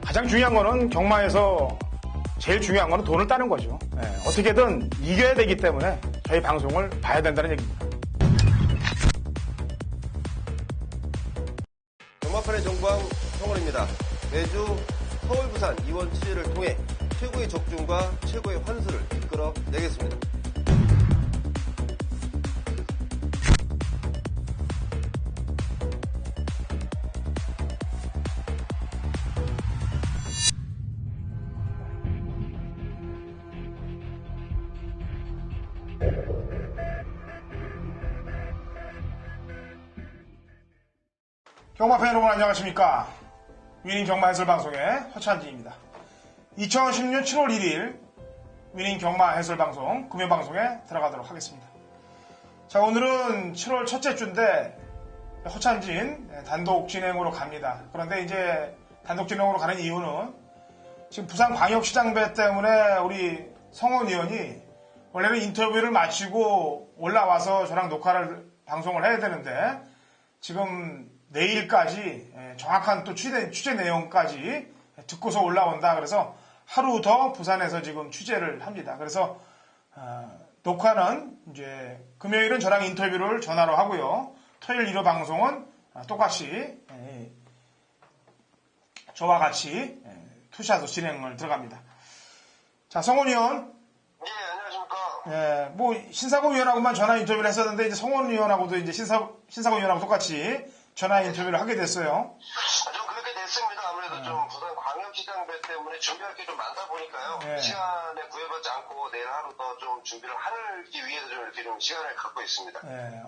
가장 중요한 거는 경마에서 제일 중요한 거는 돈을 따는 거죠. 어떻게든 이겨야 되기 때문에 저희 방송을 봐야 된다는 얘기입니다. 경마판의 정광 성원입니다. 매주 서울, 부산, 이원 취재를 통해 최고의 적중과 최고의 환수를 이끌어내겠습니다. 경마팬 여러분 안녕하십니까. 위닝 경마해설 방송의 허찬진입니다. 2016년 7월 1일 위닝 경마해설 방송 금요방송에 들어가도록 하겠습니다. 자, 오늘은 7월 첫째 주인데 허찬진 단독 진행으로 갑니다. 그런데 이제 단독 진행으로 가는 이유는 지금 부산광역시장배 때문에 우리 성원 의원이 원래는 인터뷰를 마치고 올라와서 저랑 방송을 해야 되는데 지금 내일까지 정확한 또 취재 내용까지 듣고서 올라온다. 그래서 하루 더 부산에서 지금 취재를 합니다. 그래서 녹화는 이제 금요일은 저랑 인터뷰를 전화로 하고요. 토요일 1호 방송은 똑같이 저와 같이 투샷으로 진행을 들어갑니다. 자, 성원 의원. 네, 안녕하십니까. 뭐 신사고 의원하고만 전화 인터뷰를 했었는데 이제 성원 의원하고도 이제 신사고 의원하고 똑같이 전화 인터뷰를 하게 됐어요. 좀 그렇게 됐습니다. 아무래도 좀 부산 광역시장배 때문에 준비할 게 좀 많다 보니까요. 네. 시간에 구애받지 않고 내일 하루 더 좀 준비를 하기 위해서 좀 이렇게 좀 시간을 갖고 있습니다. 네.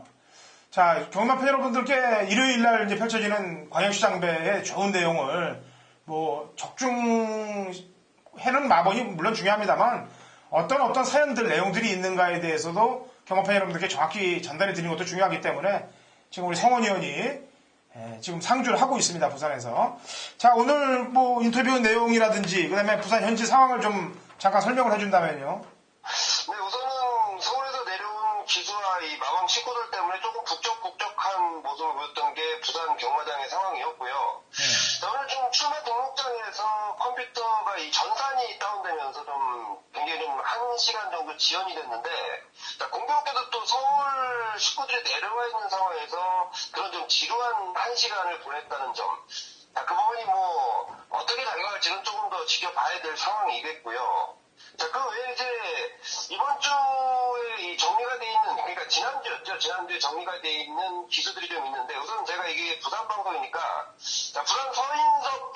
자, 경마팬 여러분들께 일요일 날 이제 펼쳐지는 광역시장배의 좋은 내용을 뭐 적중해는 마번이 물론 중요합니다만 어떤 사연들 내용들이 있는가에 대해서도 경마팬 여러분들께 정확히 전달해 드리는 것도 중요하기 때문에 지금 우리 성원 의원이 지금 상주를 하고 있습니다. 부산에서. 자, 오늘 뭐 인터뷰 내용이라든지 그다음에 부산 현지 상황을 좀 잠깐 설명을 해준다면요. 네, 우선은 서울에서 내려온 기수와 이 마방 식구들 때문에 조금 북적북적한 모습을 보였던 게 부산 경마장의 상황이었고요. 오늘 좀 출마 등록장에서 컴퓨터가 이 전산이 다운되면서 좀 굉장히 좀 1시간 정도 지연이 됐는데, 공교롭게도 또 서울 식구들이 내려와 있는 상황에서 그런 좀 지루한 1시간을 보냈다는 점. 그 부분이 뭐 어떻게 다가갈지는 조금 더 지켜봐야 될 상황이겠고요. 자, 그 외에 이제 이번 주에 이 정리가 돼 있는, 그러니까 지난주였죠. 지난주에 정리가 돼 있는 기수들이 좀 있는데, 우선 제가 이게 부산 방송이니까, 자, 부산 서인석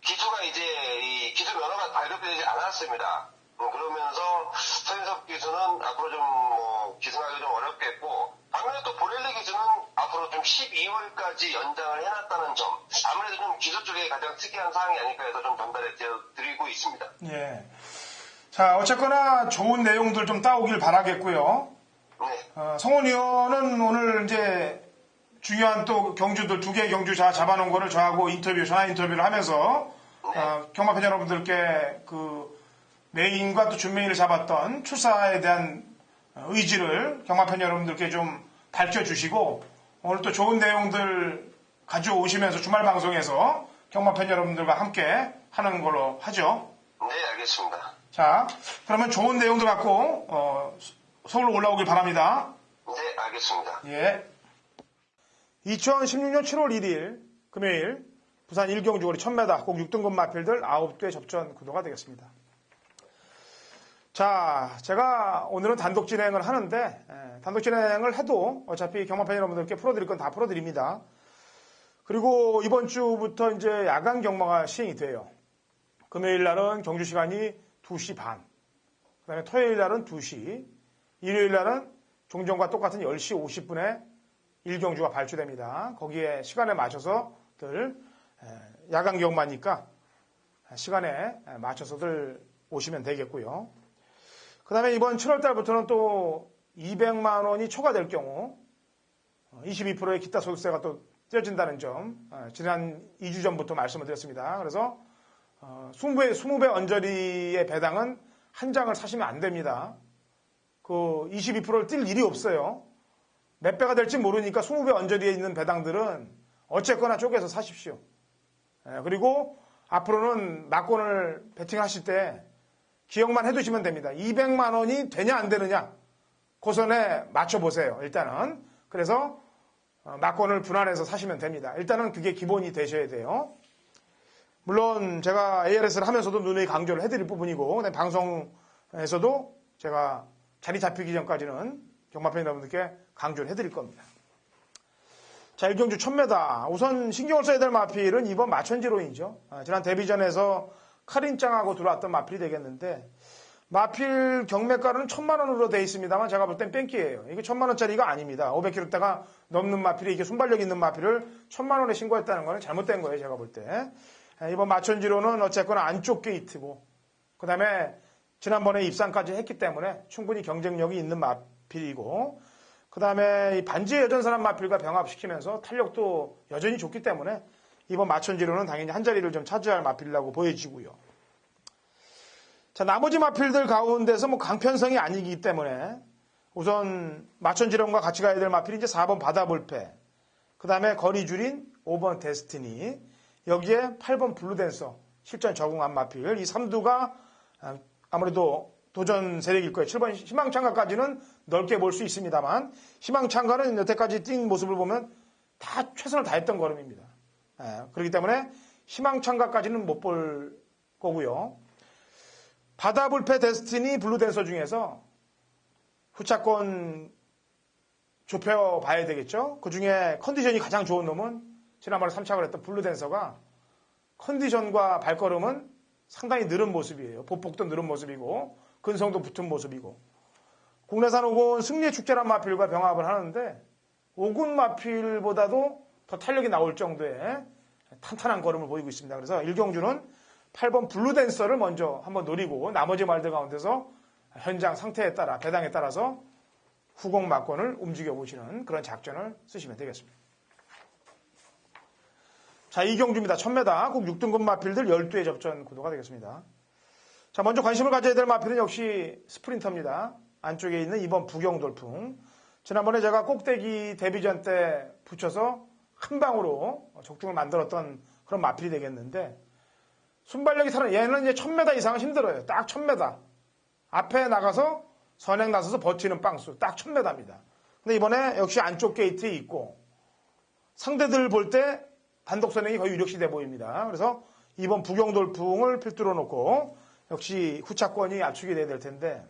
기수가 이제 이 기수 면허가 발급되지 않았습니다. 그러면서 서인석 기수는 앞으로 좀 뭐 기승하기 좀 어렵겠고, 반면에 또 보렐리 기수는 앞으로 좀 12월까지 연장을 해놨다는 점, 아무래도 좀 기수 쪽에 가장 특이한 사항이 아닐까 해서 좀 전달해 드리고 있습니다. 예. 자, 어쨌거나 좋은 내용들 좀 따오길 바라겠고요. 네. 성원 의원은 오늘 이제 중요한 또 경주들 2개의 경주 잡아놓은 거를 저하고 전화 인터뷰를 하면서 경마팬 여러분들께 그 메인과 또 준메인을 잡았던 출사에 대한 의지를 경마팬 여러분들께 좀 밝혀주시고 오늘 또 좋은 내용들 가져오시면서 주말 방송에서 경마팬 여러분들과 함께 하는 걸로 하죠. 네, 알겠습니다. 자, 그러면 좋은 내용들 갖고 서울로 올라오길 바랍니다. 네, 알겠습니다. 예. 2016년 7월 1일 금요일 부산 1경주 거리 1000m 꼭 6등급 마필들 9대 접전 구도가 되겠습니다. 자, 제가 오늘은 단독 진행을 하는데 단독 진행을 해도 어차피 경마팬 여러분들께 풀어드릴 건 다 풀어드립니다. 그리고 이번 주부터 이제 야간 경마가 시행이 돼요. 금요일 날은 경주 시간이 2시 반, 그 다음에 토요일 날은 2시, 일요일 날은 종전과 똑같은 10시 50분에 1경주가 발주됩니다. 거기에 시간에 맞춰서들 야간 경마니까 시간에 맞춰서들 오시면 되겠고요. 그 다음에 이번 7월 달부터는 또 200만 원이 초과될 경우 22%의 기타 소득세가 또 떼어진다는 점 지난 2주 전부터 말씀을 드렸습니다. 그래서 20배 언저리의 배당은 한 장을 사시면 안 됩니다. 그 22%를 뛸 일이 없어요. 몇 배가 될지 모르니까 20배 언저리에 있는 배당들은 어쨌거나 쪼개서 사십시오. 그리고 앞으로는 막권을 베팅하실 때 기억만 해두시면 됩니다. 200만 원이 되냐 안 되느냐 그 선에 맞춰보세요. 일단은. 그래서 막권을 분할해서 사시면 됩니다. 일단은 그게 기본이 되셔야 돼요. 물론 제가 ARS를 하면서도 누누이 강조를 해드릴 부분이고 그다음에 방송에서도 제가 자리 잡히기 전까지는 경마팬 여러분들께 강조를 해드릴 겁니다. 자, 일경주 1000m. 우선 신경을 써야 될 마필은 이번 마천지론이죠. 지난 데뷔전에서 카린짱하고 들어왔던 마필이 되겠는데 마필 경매가는 1000만 원으로 되어 있습니다만 제가 볼 땐 뺑기예요. 이게 1000만 원짜리가 아닙니다. 500kg대가 넘는 마필이 이게 순발력 있는 마필을 1000만 원에 신고했다는 거는 잘못된 거예요. 제가 볼 때. 이번 마천지론은 어쨌거나 안쪽 게이트고 그 다음에 지난번에 입상까지 했기 때문에 충분히 경쟁력이 있는 마필이고 그 다음에 반지의 여전사람 마필과 병합시키면서 탄력도 여전히 좋기 때문에 이번 마천지로는 당연히 한 자리를 좀 차지할 마필이라고 보여지고요. 자, 나머지 마필들 가운데서 뭐 강편성이 아니기 때문에 우선 마천지론과 같이 가야 될 마필이 이제 4번 바다불패, 그 다음에 거리줄인 5번 데스티니, 여기에 8번 블루댄서, 실전 적응한 마필, 이 3두가 아무래도 도전 세력일 거예요. 7번 희망창가까지는 넓게 볼 수 있습니다만 희망창가는 여태까지 뛴 모습을 보면 다 최선을 다했던 걸음입니다. 그렇기 때문에 희망창가까지는 못 볼 거고요. 바다불패 데스티니 블루댄서 중에서 후차권 좁혀봐야 되겠죠. 그중에 컨디션이 가장 좋은 놈은 지난번에 3착을 했던 블루댄서가 컨디션과 발걸음은 상당히 늘은 모습이에요. 보폭도 늘은 모습이고 근성도 붙은 모습이고 국내산 오군 승리축제란 마필과 병합을 하는데 오군 마필보다도 더 탄력이 나올 정도의 탄탄한 걸음을 보이고 있습니다. 그래서 일경주는 8번 블루댄서를 먼저 한번 노리고 나머지 말들 가운데서 현장 상태에 따라 배당에 따라서 후공 막권을 움직여 보시는 그런 작전을 쓰시면 되겠습니다. 자, 이경주입니다. 1000m 국 6등급 마필들 12회 접전 구도가 되겠습니다. 자, 먼저 관심을 가져야 될 마필은 역시 스프린터입니다. 안쪽에 있는 2번 부경돌풍. 지난번에 제가 꼭대기 데뷔전 때 붙여서 한 방으로 적중을 만들었던 그런 마필이 되겠는데 순발력이 살아. 얘는 이제 1000m 이상은 힘들어요. 딱 1000m. 앞에 나가서 선행 나서서 버티는 빵수. 딱 1000m입니다. 근데 이번에 역시 안쪽 게이트에 있고 상대들 볼 때 단독 선행이 거의 유력시돼 보입니다. 그래서 이번 부경돌풍을 필두로 놓고 역시 후차권이 압축이 돼야 될 텐데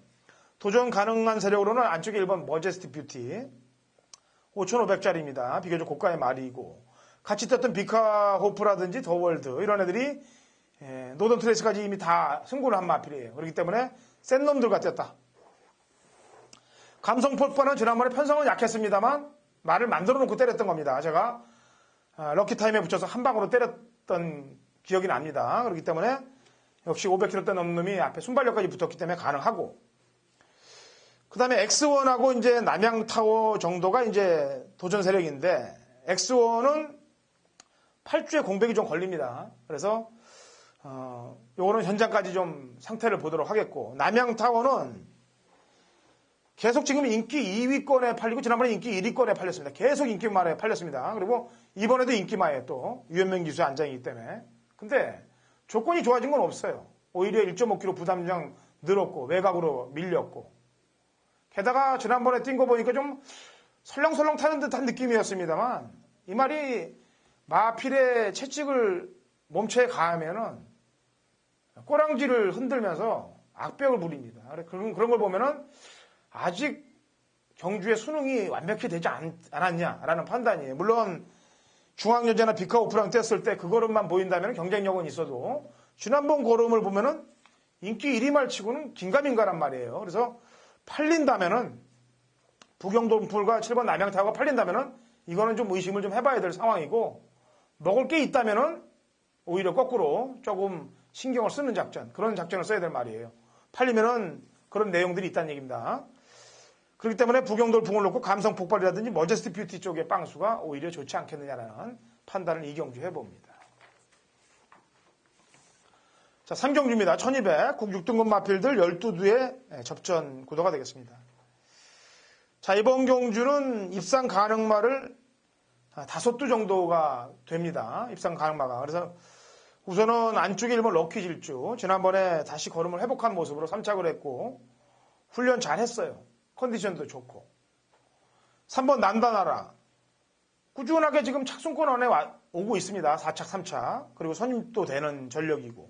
도전 가능한 세력으로는 안쪽에 1번 머제스틱 뷰티 5,500짜리입니다. 비교적 고가의 말이고 같이 떴던 비카호프라든지 더월드 이런 애들이 노던 트레이스까지 이미 다 승부를 한 마필이에요. 그렇기 때문에 센 놈들과 떴다. 감성폭발은 지난번에 편성은 약했습니다만 말을 만들어 놓고 때렸던 겁니다. 제가 럭키타임에 붙여서 한 방으로 때렸던 기억이 납니다. 그렇기 때문에 역시 500kg대 넘는 놈이 앞에 순발력까지 붙었기 때문에 가능하고 그 다음에 X1하고 이제 남양타워 정도가 이제 도전 세력인데 X1은 8주에 공백이 좀 걸립니다. 그래서 요거는 현장까지 좀 상태를 보도록 하겠고 남양타워는 계속 지금 인기 2위권에 팔리고 지난번에 인기 1위권에 팔렸습니다. 계속 인기만에 팔렸습니다. 그리고 이번에도 인기만에 또 유현명 기수의 안장이기 때문에 근데 조건이 좋아진 건 없어요. 오히려 1.5kg 부담량 늘었고 외곽으로 밀렸고 게다가 지난번에 뛴 거 보니까 좀 설렁설렁 타는 듯한 느낌이었습니다만 이 말이 마필의 채찍을 몸체에 가하면은 꼬랑지를 흔들면서 악벽을 부립니다. 그런 걸 보면은 아직 경주의 수능이 완벽히 되지 않았냐라는 판단이에요. 물론 중앙여제나 비카오프랑 뗐을 때 그 걸음만 보인다면 경쟁력은 있어도 지난번 걸음을 보면은 인기 1위 말치고는 긴가민가란 말이에요. 그래서 팔린다면은 부경동풀과 7번 남양타워가 팔린다면은 이거는 좀 의심을 좀 해봐야 될 상황이고 먹을 게 있다면은 오히려 거꾸로 조금 신경을 쓰는 작전 그런 작전을 써야 될 말이에요. 팔리면은 그런 내용들이 있다는 얘기입니다. 그렇기 때문에 부경돌풍을 놓고 감성폭발이라든지 머제스틱 뷰티 쪽의 빵수가 오히려 좋지 않겠느냐라는 판단을 이경주 해봅니다. 자, 3경주입니다. 1200 국 6등급 마필들 12두의 접전 구도가 되겠습니다. 자, 이번 경주는 입상 가능마를 5두 정도가 됩니다. 입상 가능마가. 그래서 우선은 안쪽에 1번 럭키 질주. 지난번에 다시 걸음을 회복한 모습으로 3착을 했고, 훈련 잘 했어요. 컨디션도 좋고. 3번 난다나라. 꾸준하게 지금 착순권 안에 오고 있습니다. 4착, 3착. 그리고 선임도 되는 전력이고.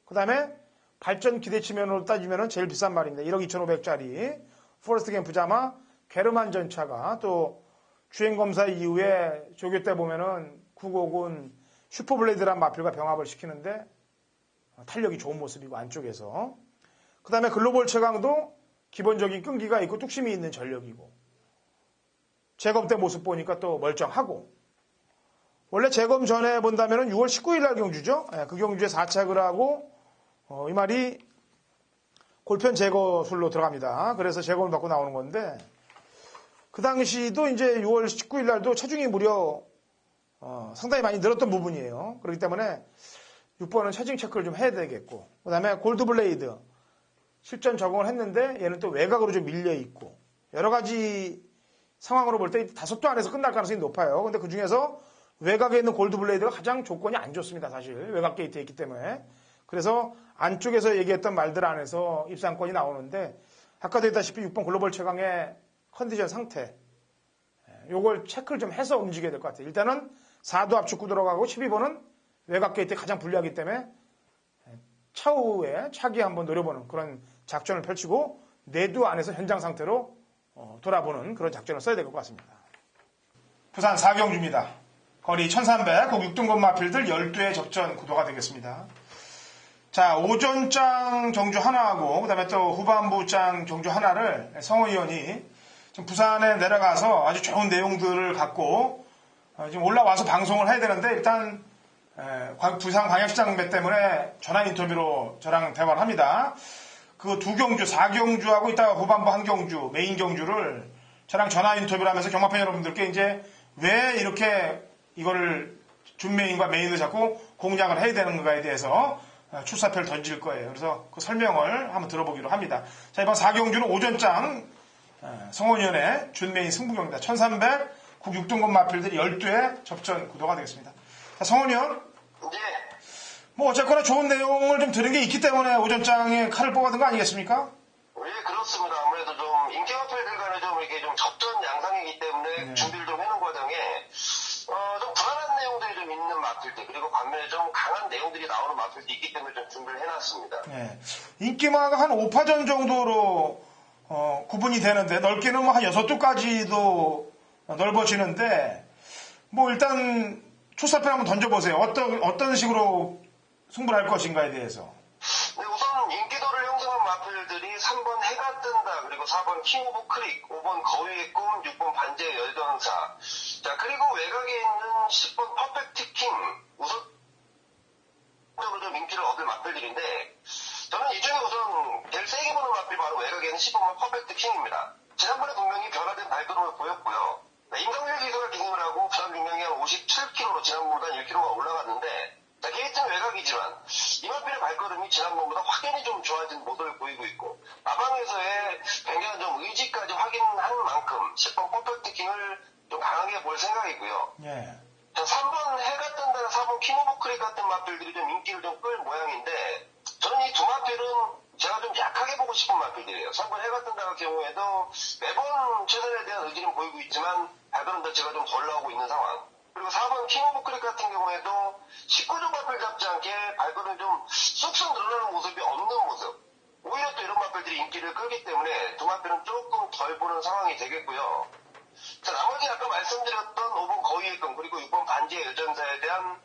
그 다음에 발전 기대치면으로 따지면 제일 비싼 말입니다. 1억 2,500짜리. 포레스트 캠프 자마, 게르만 전차가 또 주행검사 이후에 조교 때 보면은 9곡은 슈퍼블레이드란 마필과 병합을 시키는데 탄력이 좋은 모습이고 안쪽에서. 그 다음에 글로벌 최강도 기본적인 끈기가 있고 뚝심이 있는 전력이고. 재검 때 모습 보니까 또 멀쩡하고. 원래 재검 전에 본다면 6월 19일 날 경주죠. 그 경주에 4착을 하고 이 말이 골편 제거술로 들어갑니다. 그래서 제거를 받고 나오는 건데 그 당시도 이제 6월 19일 날도 체중이 무려 상당히 많이 늘었던 부분이에요. 그렇기 때문에 6번은 체중 체크를 좀 해야 되겠고 그 다음에 골드블레이드 실전 적응을 했는데 얘는 또 외곽으로 좀 밀려 있고 여러 가지 상황으로 볼 때 5도 안에서 끝날 가능성이 높아요. 근데 그 중에서 외곽에 있는 골드블레이드가 가장 조건이 안 좋습니다. 사실 외곽 게이트에 있기 때문에. 그래서 안쪽에서 얘기했던 말들 안에서 입상권이 나오는데 아까도 했다시피 6번 글로벌 최강의 컨디션 상태 요걸 체크를 좀 해서 움직여야 될 것 같아요. 일단은 4도 압축구 들어가고 12번은 외곽 게이트에 가장 불리하기 때문에 차후에 차기 한번 노려보는 그런 작전을 펼치고 내두 안에서 현장 상태로 돌아보는 그런 작전을 써야 될 것 같습니다. 부산 4경주입니다. 거리 1300, 6등급 마필들 12의 접전 구도가 되겠습니다. 자, 오전장 정주 하나하고 그다음에 또 후반부장 정주 하나를 성호 의원이 지금 부산에 내려가서 아주 좋은 내용들을 갖고 지금 올라와서 방송을 해야 되는데 일단 부산 광역시장 때문에 전화 인터뷰로 저랑 대화를 합니다. 그 두 경주, 4경주하고 이따가 후반부 한 경주, 메인 경주를 저랑 전화 인터뷰를 하면서 경마팬 여러분들께 이제 왜 이렇게 이거를 준메인과 메인을 잡고 공략을 해야 되는가에 대해서 출사표를 던질 거예요. 그래서 그 설명을 한번 들어보기로 합니다. 자, 이번 4경주는 오전장 성원위원회 준메인 승부경입니다. 1300, 6등급 마필들이 12회 접전 구도가 되겠습니다. 자, 성원위원. 네. 뭐 어쨌거나 좋은 내용을 좀 들은 게 있기 때문에 오전장에 칼을 뽑아둔 거 아니겠습니까? 예, 그렇습니다. 아무래도 좀 인기 마필들 간에 좀 이렇게 좀 접전 양상이기 때문에 준비를 좀 해놓은 과정에 좀 불안한 내용들이 좀 있는 마필들 그리고 반면에 좀 강한 내용들이 나오는 마필도 있기 때문에 좀 준비를 해놨습니다. 네. 인기마가 한 5파전 정도로 구분이 되는데 넓게는 뭐 한 6도까지도 넓어지는데 뭐 일단 초사표 한번 던져보세요. 어떤 식으로 승부를 할 것인가에 대해서. 네, 우선 인기도를 형성한 마필들이 3번 해가 뜬다, 그리고 4번 킹 오브 크릭, 5번 거위의 꿈, 6번 반지의 열전사. 자, 그리고 외곽에 있는 10번 퍼펙트 킹, 우선적으로 좀 인기를 얻을 마필들인데, 저는 이 중에 우선 제일 세게 보는 마필 바로 외곽에 있는 10번만 퍼펙트 킹입니다. 지난번에 분명히 변화된 발걸음을 보였고요. 인강률 기수가 기능을 하고 부산 중량이 한 57kg로 지난번보다 1kg가 올라갔는데, 자, 게이트는 외곽이지만 이 마필의 발걸음이 지난번보다 확연히 좀 좋아진 모습을 보이고 있고 마방에서의 굉장한 좀 의지까지 확인한 만큼 10번 퍼펙트 킹을 좀 강하게 볼 생각이고요. 예. 자, 3번 해가 뜬다는 4번 킹 오브 크릭 같은 마필들이 좀 인기를 좀 끌 모양인데 저는 이 두 마필은 제가 좀 약하게 보고 싶은 마필들이에요. 3번 해가 뜬다 같은 경우에도 매번 최선에 대한 의지는 보이고 있지만 발걸음 자체가 좀 덜 나오고 있는 상황. 그리고 4번 킹 오브 크릭 같은 경우에도 19조 마필 잡지 않게 발걸음이 좀 쑥쑥 늘어나는 모습이 없는 모습. 오히려 또 이런 마필들이 인기를 끌기 때문에 두 마필은 조금 덜 보는 상황이 되겠고요. 자, 나머지 아까 말씀드렸던 5번 거위의 꿈 그리고 6번 반지의 여전사에 대한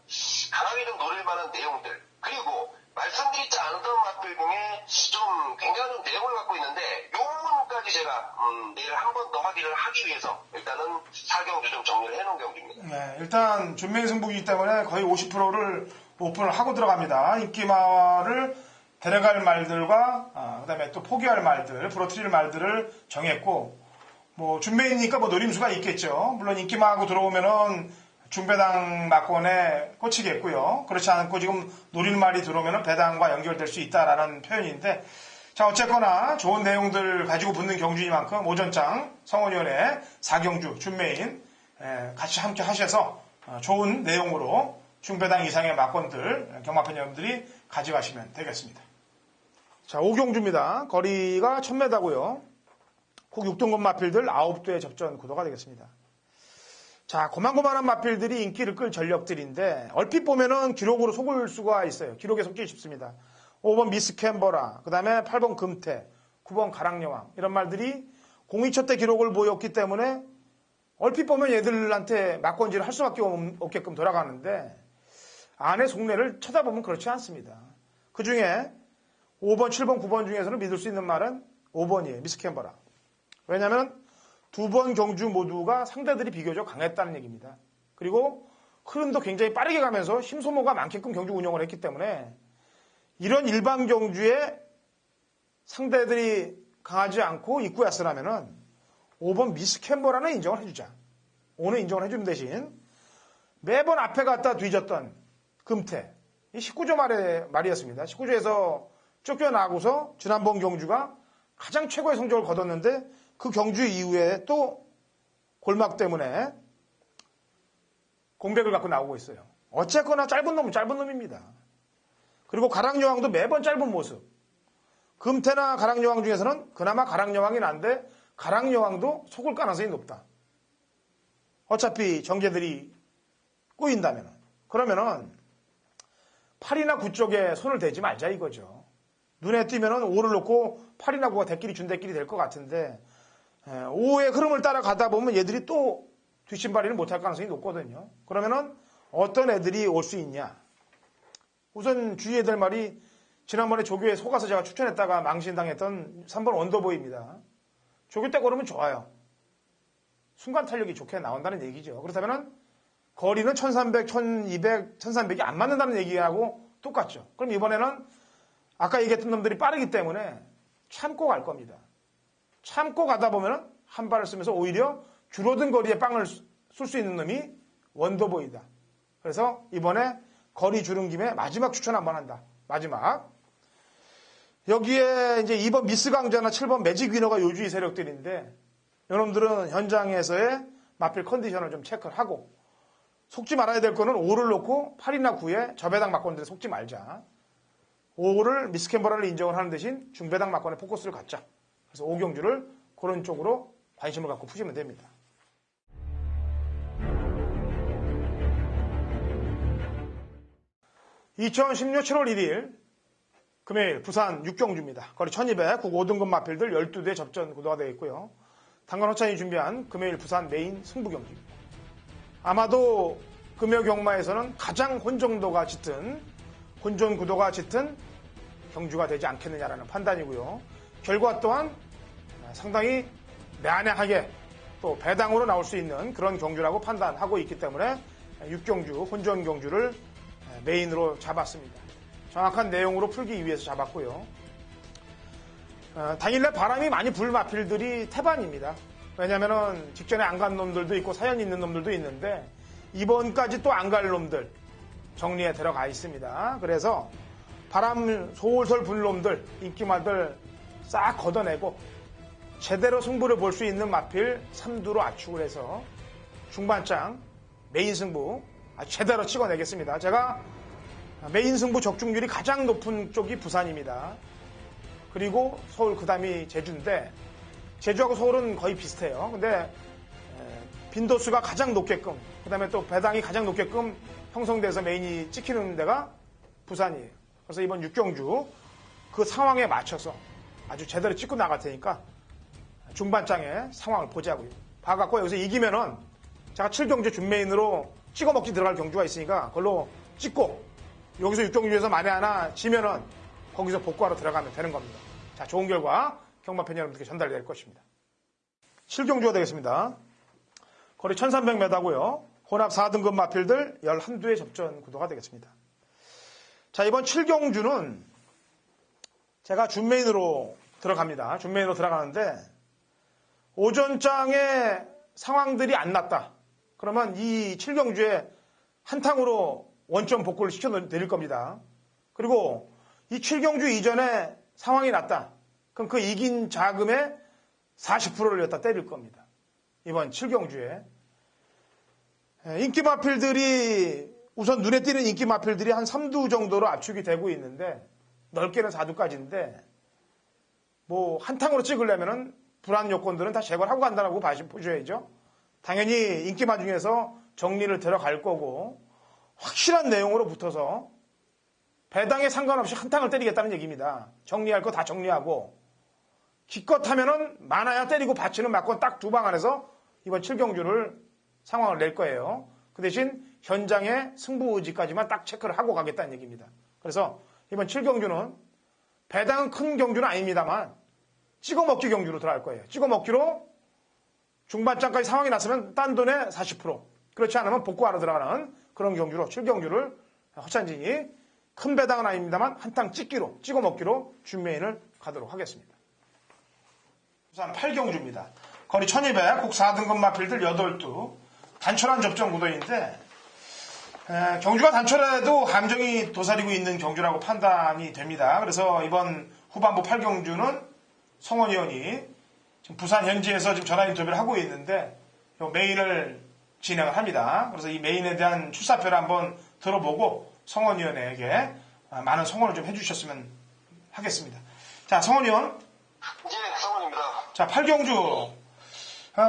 강하게 좀 노릴 만한 내용들 그리고 말씀드리지 않았던 마필 중에 좀 굉장한 좀 내용을 갖고 있는데 요 부분까지 제가 내일 한 번 더 확인을 하기 위해서 일단은 4경주 좀 정리를 해놓은 경주입니다. 네, 일단 준메인 승부이기 때문에 거의 50%를 오픈을 하고 들어갑니다. 인기마를 데려갈 말들과 그다음에 또 포기할 말들, 부러뜨릴 말들을 정했고 뭐 준메인이니까 뭐 노림수가 있겠죠. 물론 인기마하고 들어오면은 중배당 막권에 꽂히겠고요. 그렇지 않고 지금 노리는 말이 들어오면은 배당과 연결될 수 있다라는 표현인데 자, 어쨌거나 좋은 내용들 가지고 붙는 경주이만큼 오전장 성원위원회 4경주 준메인 같이 함께 하셔서 좋은 내용으로 중배당 이상의 막권들 경마팬 여러분들이 가져가시면 되겠습니다. 자, 오경주입니다. 거리가 1000m고요. 국 6등급 마필들 9두의 접전 구도가 되겠습니다. 자, 고만고만한 마필들이 인기를 끌 전력들인데 얼핏 보면은 기록으로 속을 수가 있어요. 기록에 속기 쉽습니다. 5번 미스캔버라, 그 다음에 8번 금태, 9번 가랑여왕 이런 말들이 02초 때 기록을 보였기 때문에 얼핏 보면 얘들한테 막권질을 할 수밖에 없게끔 돌아가는데 안의 속내를 쳐다보면 그렇지 않습니다. 그 중에 5번, 7번, 9번 중에서는 믿을 수 있는 말은 5번이에요. 미스캔버라. 왜냐하면 두 번 경주 모두가 상대들이 비교적 강했다는 얘기입니다. 그리고 흐름도 굉장히 빠르게 가면서 힘소모가 많게끔 경주 운영을 했기 때문에 이런 일반 경주에 상대들이 강하지 않고 입구였으라면은 5번 미스캔버라는 인정을 해주자. 5는 인정을 해주는 대신 매번 앞에 갔다 뒤졌던 금태. 이 19조 말이었습니다. 19조에서 쫓겨나고서 지난번 경주가 가장 최고의 성적을 거뒀는데 그 경주 이후에 또 골막 때문에 공백을 갖고 나오고 있어요. 어쨌거나 짧은 놈은 짧은 놈입니다. 그리고 가랑여왕도 매번 짧은 모습. 금태나 가랑여왕 중에서는 그나마 가랑여왕이 난데 가랑여왕도 속을 가능성이 높다. 어차피 정제들이 꼬인다면. 그러면은 8이나 9 쪽에 손을 대지 말자 이거죠. 눈에 띄면은 5를 놓고 8이나 9가 대끼리 준대끼리 될 것 같은데 5의 흐름을 따라가다 보면 얘들이 또 뒷심발이를 못할 가능성이 높거든요. 그러면은 어떤 애들이 올 수 있냐. 우선 주의해야 될 말이 지난번에 조교에 속아서 제가 추천했다가 망신당했던 3번 원더보이입니다. 조교 때 고르면 좋아요. 순간 탄력이 좋게 나온다는 얘기죠. 그렇다면 거리는 1300, 1200, 1300이 안 맞는다는 얘기하고 똑같죠. 그럼 이번에는 아까 얘기했던 놈들이 빠르기 때문에 참고 갈 겁니다. 참고 가다 보면 한 발을 쓰면서 오히려 줄어든 거리에 빵을 쏠 수 있는 놈이 원더보이다. 그래서 이번에 거리 줄은 김에 마지막 추천 한번 한다. 마지막. 여기에 이제 2번 미스강자나 7번 매직 위너가 요주의 세력들인데 여러분들은 현장에서의 마필 컨디션을 좀 체크를 하고 속지 말아야 될 거는 5를 놓고 8이나 9에 저배당 막권들에 속지 말자. 5를 미스캔버라를 인정을 하는 대신 중배당 막권에 포커스를 갖자. 그래서 5경주를 그런 쪽으로 관심을 갖고 푸시면 됩니다. (2016년 7월 1일) 금요일 부산 6경주입니다. 거리 1200, 국 5등급 마필들 12대 접전 구도가 되어 있고요. 당관 호찬이 준비한 금요일 부산 메인 승부경기입니다. 아마도 금요 경마에서는 가장 혼정도가 짙은, 혼전 구도가 짙은 경주가 되지 않겠느냐라는 판단이고요. 결과 또한 상당히 매한하게 또 배당으로 나올 수 있는 그런 경주라고 판단하고 있기 때문에 6경주, 혼전 경주를 메인으로 잡았습니다. 정확한 내용으로 풀기 위해서 잡았고요. 당일날 바람이 많이 불 마필들이 태반입니다. 왜냐면은 직전에 안 간 놈들도 있고 사연 있는 놈들도 있는데 이번까지 또 안 갈 놈들 정리에 들어가 있습니다. 그래서 바람 솔솔 불 놈들, 인기마들 싹 걷어내고 제대로 승부를 볼 수 있는 마필 3두로 압축을 해서 중반장 메인 승부 아주 제대로 찍어내겠습니다. 제가 메인 승부 적중률이 가장 높은 쪽이 부산입니다. 그리고 서울 그 다음이 제주인데 제주하고 서울은 거의 비슷해요. 근데 빈도수가 가장 높게끔 그 다음에 또 배당이 가장 높게끔 형성돼서 메인이 찍히는 데가 부산이에요. 그래서 이번 6경주 그 상황에 맞춰서 아주 제대로 찍고 나갈 테니까 중반장의 상황을 보자고요. 봐갖고 여기서 이기면은 제가 7경주 준메인으로 찍어 먹기 들어갈 경주가 있으니까 그걸로 찍고 여기서 6경주에서 만에 하나 지면은 거기서 복구하러 들어가면 되는 겁니다. 자, 좋은 결과 경마팬 여러분들께 전달될 것입니다. 7경주가 되겠습니다. 거리 1300m고요. 혼합 4등급 마필들 11두의 접전 구도가 되겠습니다. 자, 이번 7경주는 제가 준메인으로 들어갑니다. 준메인으로 들어가는데 오전장에 상황들이 안 났다. 그러면 이 7경주에 한탕으로 원점 복구를 시켜드릴 겁니다. 그리고 이 7경주 이전에 상황이 났다. 그럼 그 이긴 자금의 40%를 갖다 때릴 겁니다. 이번 7경주에. 인기 마필들이 우선 눈에 띄는 인기 마필들이 한 3두 정도로 압축이 되고 있는데 넓게는 4두까지인데 뭐 한탕으로 찍으려면은 불안 요건들은 다 제거를 하고 간다고 보셔야죠. 당연히 인기마 중에서 정리를 들어갈 거고 확실한 내용으로 붙어서 배당에 상관없이 한탕을 때리겠다는 얘기입니다. 정리할 거 다 정리하고 기껏 하면은 많아야 때리고 받치는 맞고 딱 두 방 안에서 이번 7경주를 상황을 낼 거예요. 그 대신 현장의 승부 의지까지만 딱 체크를 하고 가겠다는 얘기입니다. 그래서 이번 7경주는 배당은 큰 경주는 아닙니다만 찍어먹기 경주로 들어갈 거예요. 찍어먹기로 중반장까지 상황이 났으면 딴 돈의 40%, 그렇지 않으면 복구하러 들어가는 그런 경주로 7경주를 허찬진이 큰 배당은 아닙니다만 한탕 찍기로 찍어먹기로 준메인을 가도록 하겠습니다. 우선 8경주입니다. 거리 1200, 곡 4등급 마필들 8두, 단촐한 접전 구도인데 경주가 단촐해도 감정이 도사리고 있는 경주라고 판단이 됩니다. 그래서 이번 후반부 8경주는 성원 의원이 지금 부산 현지에서 지금 전화 인터뷰를 하고 있는데 메인을 진행을 합니다. 그래서 이 메인에 대한 출사표를 한번 들어보고 성원 의원에게 많은 성원을 좀 해주셨으면 하겠습니다. 자, 성원 의원. 예, 성원입니다. 자, 8경주.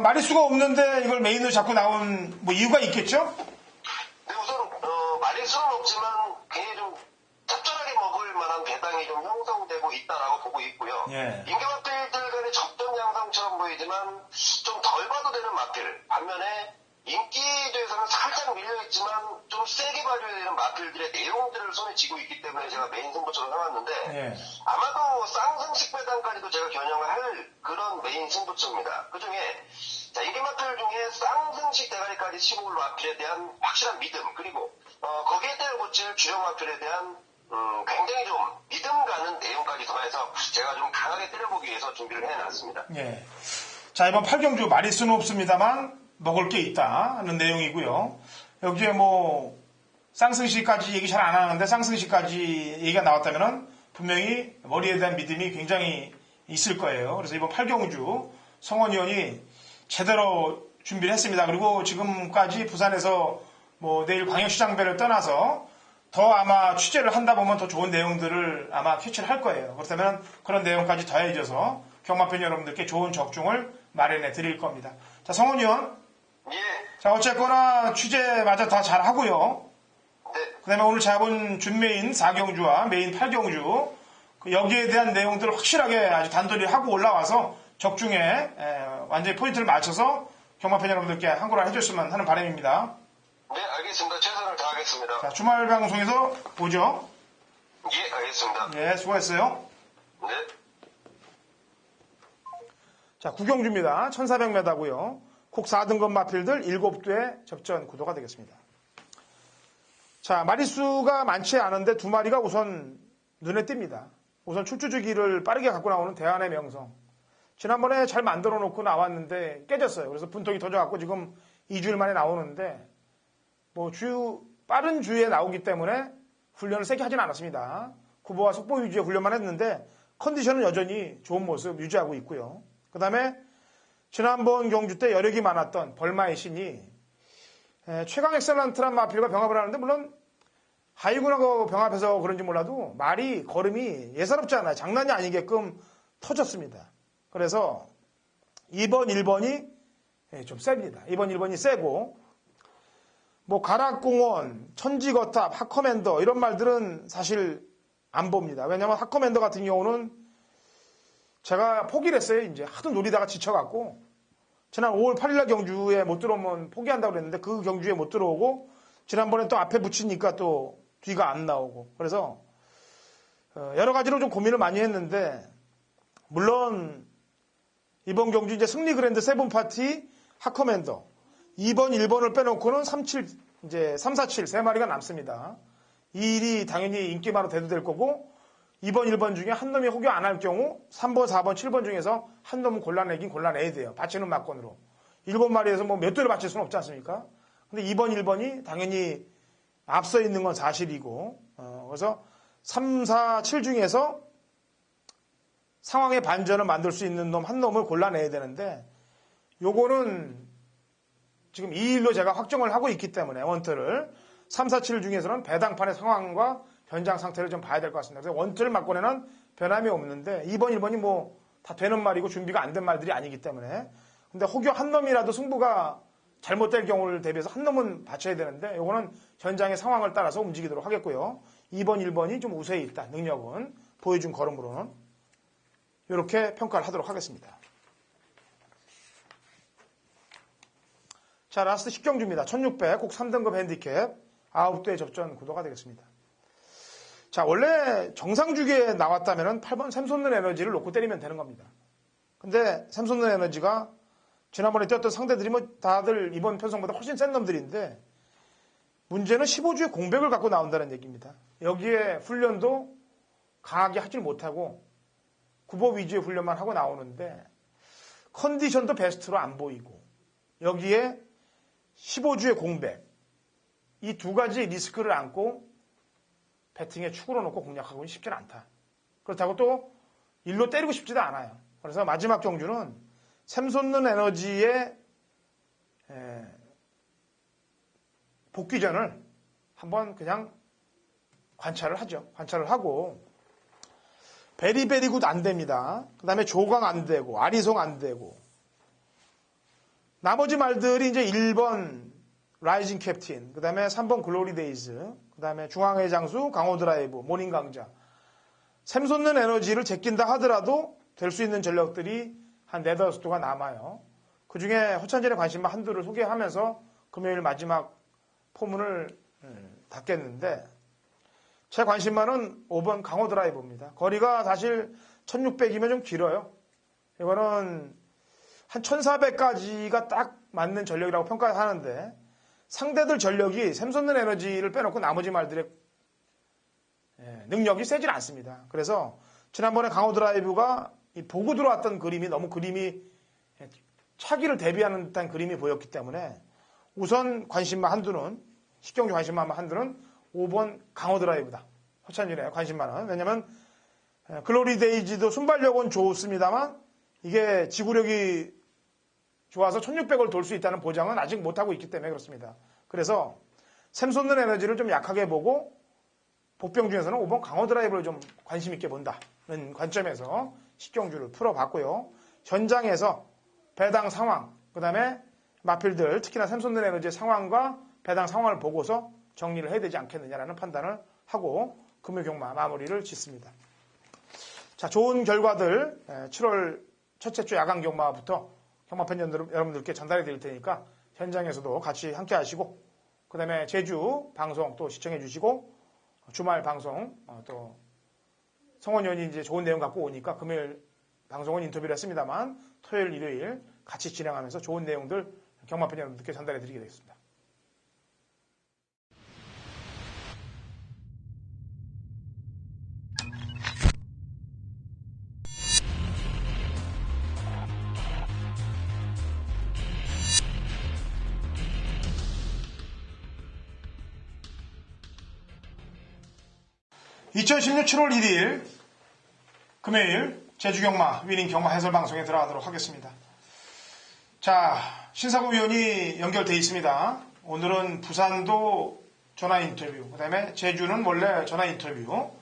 마리수가 없는데 이걸 메인으로 자꾸 나온 뭐 이유가 있겠죠? 네, 우선 마리수는 없지만 굉장히 좀 짭짤하게 먹을 만한 배당이 좀 형성되고 있다라고 보고 있고요. 예. 인기 마필들 간의 접전 양상처럼 보이지만 좀 덜 봐도 되는 마필. 반면에 인기도에서는 살짝 밀려있지만 좀 세게 봐줘야 되는 마필들의 내용들을 손에 쥐고 있기 때문에 제가 메인 승부처럼 해왔는데 예. 아마도 쌍승식 배당까지도 제가 겨냥을 할 그런 메인 승부처입니다. 그 중에 인기 마필 중에 쌍승식 대가리까지 치고 올 마필에 대한 확실한 믿음, 그리고 거기에 대해 붙일 주력 마필에 대한 굉장히 좀 믿음 가는 내용까지 더해서 제가 좀 강하게 때려보기 위해서 준비를 해놨습니다. 예. 자, 이번 8경주 마리수는 없습니다만 먹을 게 있다 하는 내용이고요. 여기에 뭐 쌍승시까지 얘기 잘 안 하는데 쌍승시까지 얘기가 나왔다면은 분명히 머리에 대한 믿음이 굉장히 있을 거예요. 그래서 이번 8경주 성원 의원이 제대로 준비를 했습니다. 그리고 지금까지 부산에서 뭐 내일 광역시장배를 떠나서 더 아마 취재를 한다 보면 더 좋은 내용들을 아마 캐치를 할 거예요. 그렇다면 그런 내용까지 더해져서 경마팬 여러분들께 좋은 적중을 마련해 드릴 겁니다. 자, 성원 의원. 예. 자, 어쨌거나 취재마저 다 잘 하고요. 네. 그 다음에 오늘 잡은 준메인 4경주와 메인 8경주, 여기에 대한 내용들을 확실하게 아주 단도리 하고 올라와서 적중에 완전히 포인트를 맞춰서 경마팬 여러분들께 한국어를 해줬으면 하는 바람입니다. 네, 알겠습니다. 최선을 다하겠습니다. 자, 주말 방송에서 보죠. 예, 알겠습니다. 예, 수고했어요. 네. 자, 9경주입니다. 1400m고요. 곡 4등급 마필들 7두의 접전 구도가 되겠습니다. 자, 마리수가 많지 않은데 두 마리가 우선 눈에 띕니다. 우선 출주주기를 빠르게 갖고 나오는 대한의 명성. 지난번에 잘 만들어 놓고 나왔는데 깨졌어요. 그래서 분통이 터져갖고 지금 2주일 만에 나오는데 뭐 빠른 주에 나오기 때문에 훈련을 세게 하진 않았습니다. 구보와 속보 위주의 훈련만 했는데 컨디션은 여전히 좋은 모습 유지하고 있고요. 그 다음에 지난번 경주 때 여력이 많았던 벌마의 신이 최강 엑셀런트란 마필과 병합을 하는데 물론 하이군하고 병합해서 그런지 몰라도 말이 걸음이 예사롭지 않아요. 장난이 아니게끔 터졌습니다. 그래서 2번, 1번이 좀 셉니다. 2번, 1번이 세고 뭐 가락공원, 천지거탑, 핫커맨더 이런 말들은 사실 안 봅니다. 왜냐하면 핫커맨더 같은 경우는 제가 포기를 했어요. 이제 하도 노리다가 지쳐갖고 지난 5월 8일날 경주에 못 들어오면 포기한다고 그랬는데 그 경주에 못 들어오고 지난번에 또 앞에 붙이니까 또 뒤가 안 나오고 그래서 여러 가지로 좀 고민을 많이 했는데 물론 이번 경주 이제 승리 그랜드 세븐 파티 핫커맨더 2번, 1번을 빼놓고는 3, 4, 7 세 마리가 남습니다. 이 일이 당연히 인기마로 대두될 거고 2번, 1번 중에 한 놈이 호교 안 할 경우 3번, 4번, 7번 중에서 한 놈은 골라내긴 골라내야 돼요. 바치는 막건으로. 7마리에서 뭐 몇 대를 바칠 수는 없지 않습니까? 근데 2번, 1번이 당연히 앞서 있는 건 사실이고 그래서 3, 4, 7 중에서 상황의 반전을 만들 수 있는 놈 한 놈을 골라내야 되는데 요거는 지금 이 일로 제가 확정을 하고 있기 때문에 원터를 3, 4, 7 중에서는 배당판의 상황과 현장 상태를 좀 봐야 될 것 같습니다. 그래서 원투를 맞고는 변함이 없는데 2번, 1번이 뭐 다 되는 말이고 준비가 안 된 말들이 아니기 때문에 근데 혹여 한 놈이라도 승부가 잘못될 경우를 대비해서 한 놈은 받쳐야 되는데 요거는 현장의 상황을 따라서 움직이도록 하겠고요. 2번, 1번이 좀 우세히 있다. 능력은 보여준 걸음으로는 이렇게 평가를 하도록 하겠습니다. 자, 라스트 10경주입니다. 1600, 꼭 3등급 핸디캡 9대 접전 구도가 되겠습니다. 자, 원래 정상주기에 나왔다면 8번 샘솟는 에너지를 놓고 때리면 되는 겁니다. 근데 샘솟는 에너지가 지난번에 뛰었던 상대들이 뭐 다들 이번 편성보다 훨씬 센 놈들인데 문제는 15주의 공백을 갖고 나온다는 얘기입니다. 여기에 훈련도 강하게 하질 못하고 구보 위주의 훈련만 하고 나오는데 컨디션도 베스트로 안 보이고 여기에 15주의 공백 이 두 가지 리스크를 안고 배팅에 축으로 놓고 공략하고는 쉽지는 않다. 그렇다고 또 일로 때리고 싶지도 않아요. 그래서 마지막 경주는 샘솟는 에너지의 복귀전을 한번 그냥 관찰을 하죠. 관찰을 하고 베리베리굿 안 됩니다. 그 다음에 조강 안 되고 아리송 안 되고 나머지 말들이 이제 1번 라이징 캡틴, 그 다음에 3번 글로리 데이즈, 그 다음에 중앙의 장수, 강호 드라이브, 모닝 강자. 샘솟는 에너지를 제낀다 하더라도 될 수 있는 전력들이 한 4, 5도가 남아요. 그 중에 허찬진의 관심만 한두를 소개하면서 금요일 마지막 포문을 닫겠는데 제 관심만은 5번 강호 드라이브입니다. 거리가 사실 1600이면 좀 길어요. 이거는 한 1400까지가 딱 맞는 전력이라고 평가하는데 상대들 전력이 샘솟는 에너지를 빼놓고 나머지 말들의 능력이 세질 않습니다. 그래서 지난번에 강호 드라이브가 보고 들어왔던 그림이 너무 그림이 차기를 대비하는 듯한 그림이 보였기 때문에 우선 관심만 한두는 10경주 관심만 한두는 5번 강호 드라이브다. 허찬진의 관심만은. 왜냐하면 글로리 데이지도 순발력은 좋습니다만 이게 지구력이 좋아서 1600을 돌 수 있다는 보장은 아직 못하고 있기 때문에 그렇습니다. 그래서 샘솟는 에너지를 좀 약하게 보고 복병 중에서는 5번 강호 드라이브를 좀 관심 있게 본다는 관점에서 10경주를 풀어봤고요. 현장에서 배당 상황, 그 다음에 마필들, 특히나 샘솟는 에너지의 상황과 배당 상황을 보고서 정리를 해야 되지 않겠느냐라는 판단을 하고 금요경마 마무리를 짓습니다. 자, 좋은 결과들 7월 첫째 주 야간 경마부터 경마팬 여러분들께 전달해 드릴 테니까 현장에서도 같이 함께 하시고 그 다음에 제주 방송 또 시청해 주시고 주말 방송 또 성원 의원이 이제 좋은 내용 갖고 오니까 금요일 방송은 인터뷰를 했습니다만 토요일, 일요일 같이 진행하면서 좋은 내용들 경마팬 여러분들께 전달해 드리게 되겠습니다. (2016) 7월 1일 금요일 제주경마 위닝 경마 해설 방송에 들어가도록 하겠습니다. 자, 신사고 위원이 연결되어 있습니다. 오늘은 부산도 전화 인터뷰, 그 다음에 제주는 원래 전화 인터뷰.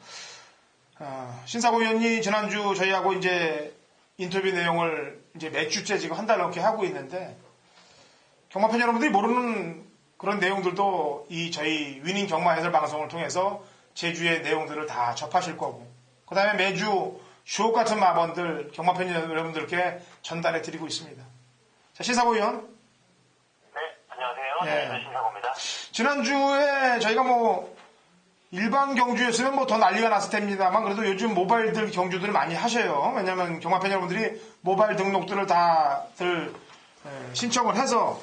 신사고 위원이 지난주 저희하고 이제 인터뷰 내용을 이제 몇 주째 지금 한 달 넘게 하고 있는데 경마팬 여러분들이 모르는 그런 내용들도 이 저희 위닝 경마 해설 방송을 통해서 제주의 내용들을 다 접하실 거고 그 다음에 매주 주옥 같은 마번들 경마팬 여러분들께 전달해 드리고 있습니다. 자, 신사고 의원. 네, 안녕하세요. 네, 신사고입니다. 지난주에 저희가 뭐 일반 경주였으면 뭐 더 난리가 났을 텐데만 그래도 요즘 모바일들 경주들을 많이 하셔요. 왜냐하면 경마팬 여러분들이 모바일 등록들을 다들 신청을 해서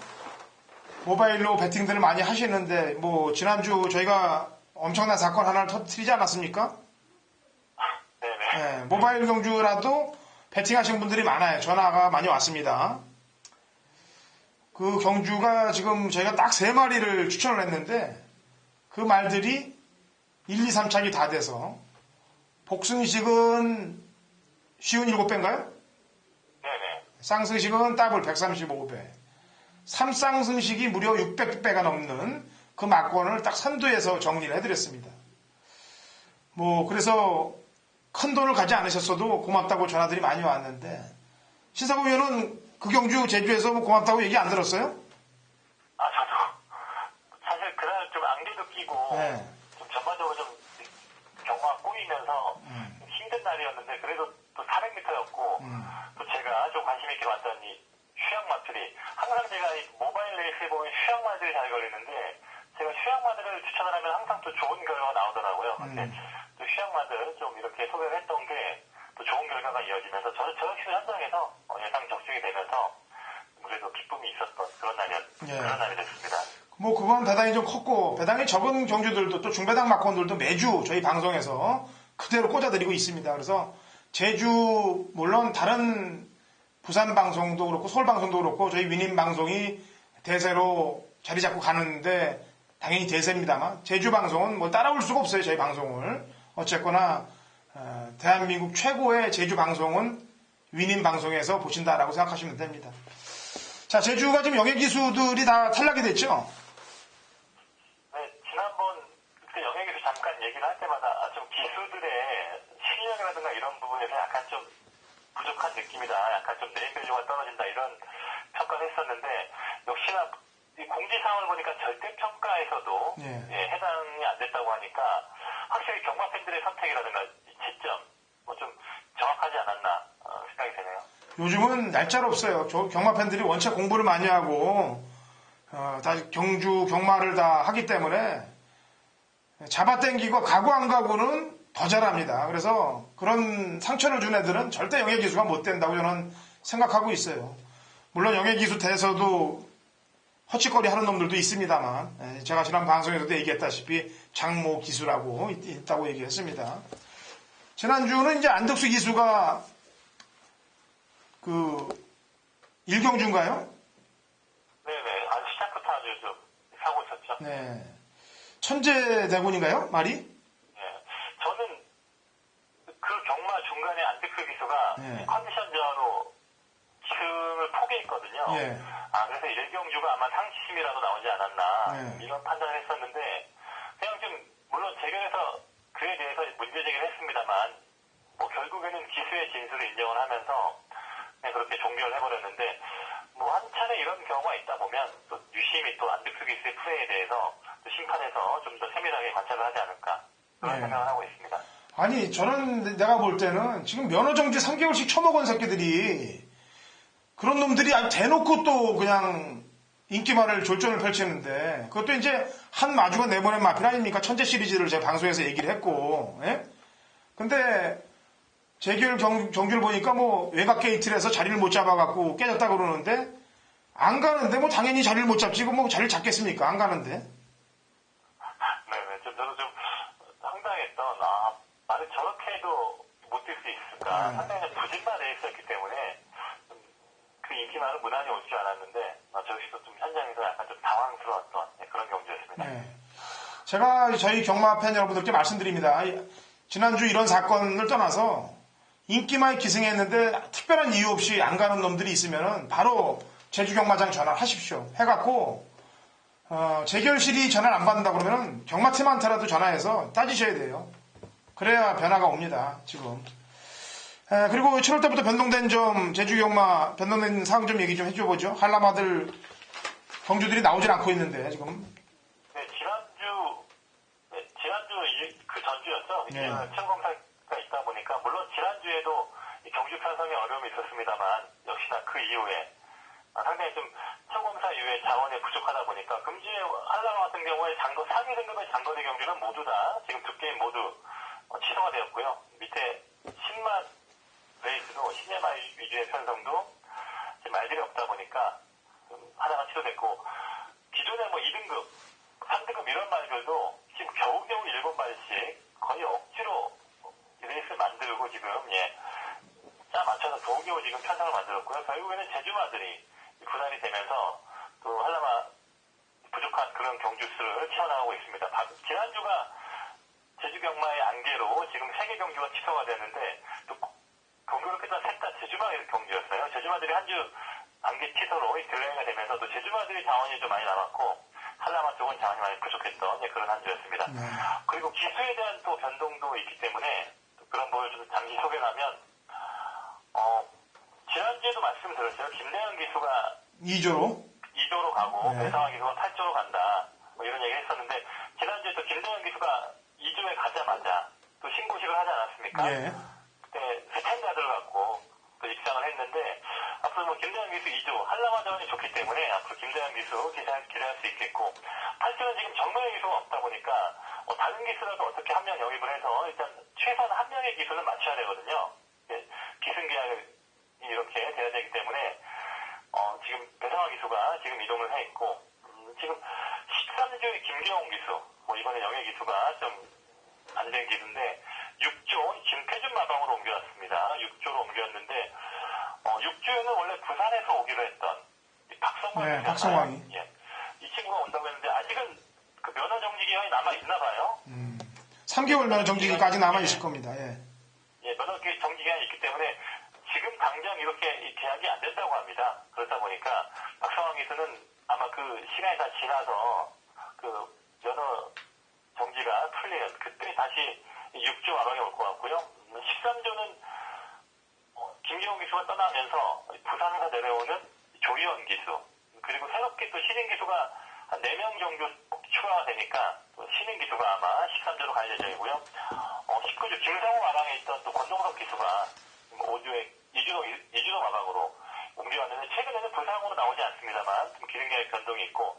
모바일로 배팅들을 많이 하시는데 뭐 지난주 저희가 엄청난 사건 하나를 터뜨리지 않았습니까? 네네. 네, 모바일 경주라도 배팅하신 분들이 많아요. 전화가 많이 왔습니다. 그 경주가 지금 저희가 딱 3마리를 추천을 했는데 그 말들이 1, 2, 3착이 다 돼서 복승식은 쉬운 7배인가요? 네네. 쌍승식은 더블 135배, 3쌍승식이 무려 600배가 넘는 그 막권을 딱 선두에서 정리를 해드렸습니다. 뭐 그래서 큰 돈을 가지 않으셨어도 고맙다고 전화들이 많이 왔는데 신사고 의원은 그 경주 제주에서 뭐 고맙다고 얘기 안 들었어요? 저도 사실 그날 좀 안개도 끼고 네. 좀 전반적으로 좀 경마가 꼬이면서 좀 힘든 날이었는데 그래도 또 400m였고 또 제가 좀 관심 있게 봤던 이 휴양마들이 항상 제가 이 모바일 레이스에 보면 휴양마들이 잘 걸리는데 제가 휴양마들을 추천을 하면 항상 또 좋은 결과가 나오더라고요. 근데 또 휴양마들 좀 이렇게 소개를 했던 게 또 좋은 결과가 이어지면서 저 역시도 현장에서 예상 적중이 되면서 그래도 기쁨이 있었던 그런 날이 됐습니다. 뭐 그건 배당이 좀 컸고 배당이 적은 경주들도 또 중배당 막권들도 매주 저희 방송에서 그대로 꽂아드리고 있습니다. 그래서 제주 물론 다른 부산 방송도 그렇고 서울 방송도 그렇고 저희 위님 방송이 대세로 자리 잡고 가는데 당연히 대세입니다만 제주 방송은 뭐 따라올 수가 없어요. 저희 방송을 어쨌거나 대한민국 최고의 제주 방송은 위님 방송에서 보신다라고 생각하시면 됩니다. 자, 제주가 지금 영예 기수들이 다 탈락이 됐죠? 네, 지난번 그 영예 기수 잠깐 얘기를 할 때마다 좀 기수들의 실력이라든가 이런 부분에서 약간 좀 부족한 느낌이다. 약간 좀 네임밸류가 떨어진다. 이런 평가를 했었는데 역시나 이 공지사항을 보니까 절대평가에서도 해당이 안 됐다고 하니까 확실히 경마 팬들의 선택이라든가 지점 뭐 좀 정확하지 않았나 생각이 되네요. 요즘은 날짜로 없어요. 경마 팬들이 원체 공부를 많이 하고 다 경주 경마를 다 하기 때문에 잡아당기고 가고 안 가고는 더 잘합니다. 그래서 그런 상처를 준 애들은 절대 영예 기수가 못 된다고 저는 생각하고 있어요. 물론 영예 기수 대에서도 헛짓거리 하는 놈들도 있습니다만 제가 지난 방송에서도 얘기했다시피 장모 기수라고 있다고 얘기했습니다. 지난주는 이제 안덕수 기수가 그 일경주인가요? 네네. 시작부터 아주 좀 사고 쳤죠. 네. 천재대군인가요? 말이? 네. 저는 그 경마 중간에 안덕수 기수가 컨디션 저하로 기승을 포기했거든요. 그래서 일경주가 아마 상심이라도 나오지 않았나 이런 판단을 했었는데 그냥 좀 물론 제결에서 그에 대해서 문제 제기를 했습니다만 뭐 결국에는 기수의 진술을 인정을 하면서 그냥 그렇게 종결을 해버렸는데 뭐 한 차례 이런 경우가 있다 보면 또 유심히 또 안덕수 기수의 플레이에 대해서 또 심판에서 좀 더 세밀하게 관찰을 하지 않을까 그런 생각을 하고 있습니다. 아니 저는 내가 볼 때는 지금 면허정지 3개월씩 처먹은 새끼들이 그런 놈들이 아주 대놓고 또 그냥 인기말을 졸전을 펼치는데 그것도 이제 한 마주가 내보낸 마필 아닙니까? 천재 시리즈를 제가 방송에서 얘기를 했고 근데 재결 경주를 보니까 뭐 외곽 게이트를 해서 자리를 못 잡아갖고 깨졌다 그러는데 안 가는데 뭐 당연히 자리를 못 잡지 뭐 자리를 잡겠습니까? 안 가는데. 네네. 저도 좀 황당했던 말을 저렇게 해도 못 뛸 수 있을까 상당히 부진만 레이스였기 때문에 그 인기만은 무난히 올 줄 알았는데 저 역시도 좀 현장에서 약간 좀 당황스러웠던 그런 경주였습니다. 제가 저희 경마 팬 여러분들께 말씀드립니다. 지난주 이런 사건을 떠나서 인기만 기승했는데 특별한 이유 없이 안 가는 놈들이 있으면 바로 제주 경마장 전화하십시오. 해갖고 재결실이 전화를 안 받는다 그러면 경마팀한테라도 전화해서 따지셔야 돼요. 그래야 변화가 옵니다. 지금. 그리고 7월 때부터 변동된 점, 제주 경마 변동된 사항 좀 얘기 좀 해줘보죠. 한라마들 경주들이 나오질 않고 있는데 지금. 네, 지난주 그 전주였죠. 체험검사가 있다 보니까 물론 지난주에도 경주 편성에 어려움이 있었습니다만 역시나 그 이후에 상당히 좀 체험검사 이후에 자원이 부족하다 보니까 금주에 한라마 같은 경우에 상위 등급의 장거리 경주는 모두 다 지금 두 게임 모두 취소가 되었고요. 밑에 10만 레이스도 시네마 위주의 편성도 지금 말들이 없다 보니까 하나가 취소됐고 기존에 뭐 2등급, 3등급 이런 말들도 지금 겨우겨우 7마리씩 거의 억지로 레이스를 만들고 지금 짜 맞춰서 겨우겨우 지금 편성을 만들었고요. 결국에는 제주마들이 부산이 되면서 또 한라마 부족한 그런 경주수를 채워나가고 있습니다. 지난주가 제주 경마의 안개로 지금 3개 경주가 취소가 됐는데 또 공교롭게도 셋 다 제주마 경주였어요. 제주마들이 한 주 안개 취소로 딜레이가 되면서 또 제주마들이 자원이 좀 많이 남았고 한라마 쪽은 자원이 많이 부족했던 그런 한 주였습니다. 그리고 기수에 대한 또 변동도 있기 때문에 또 그런 부분을 좀 잠시 소개를 하면 지난주에도 말씀드렸어요. 김대현 기수가 2조로 가고 배상환 기수가 8조로 간다. 뭐 이런 얘기를 했었는데 지난주에 또 김대현 기수가 2조에 가자마자 또 신고식을 하지 않았습니까? 그때 스탠다드를 갖고 또 입상을 했는데 앞으로 뭐 김대현 기수 2조 한라마 자원이 좋기 때문에 앞으로 김대현 기수 기대할 수 있겠고 8조는 지금 정명의 기수가 없다 보니까 다른 기수라도 어떻게 한 명 영입을 해서 일단 최소한 한 명의 기수는 맞춰야 되거든요. 기승계약을 이렇게 돼야 되기 때문에 지금 배상환 기수가 지금 이동을 해 있고 지금 13조의 김경훈 기수 뭐 이번에 영예 기수가 좀 안 된 기수인데 6조 김태준 마방으로 옮겨왔습니다. 6조로 옮겼는데 6조에는 원래 부산에서 오기로 했던 박성광이 이 친구가 온다고 했는데 아직은 그 면허 정지 기간이 남아 있나 봐요. 3개월 면허 정지 기간까지 남아 있을 겁니다. 면허 정지 기간이 있기 때문에 지금 당장 이렇게 계약이 안 된다고 합니다. 그렇다 보니까 박성환 기수는 아마 그 시간이 다 지나서 그 면허 정지가 풀리는 그때 다시 6조 마방에 올 것 같고요. 13조는 김기용 기수가 떠나면서 부산에서 내려오는 조희원 기수 그리고 새롭게 또 신인 기수가 한 4명 정도 추가가 되니까 또 신인 기수가 아마 13조로 갈 예정이고요. 19조 김성호 마방에 있던 또 권동석 기수가 5조에 2주도 마방으로 옮겨왔는데 최근에는 부상으로 나오지 않습니다만 좀 기승계약 변동이 있고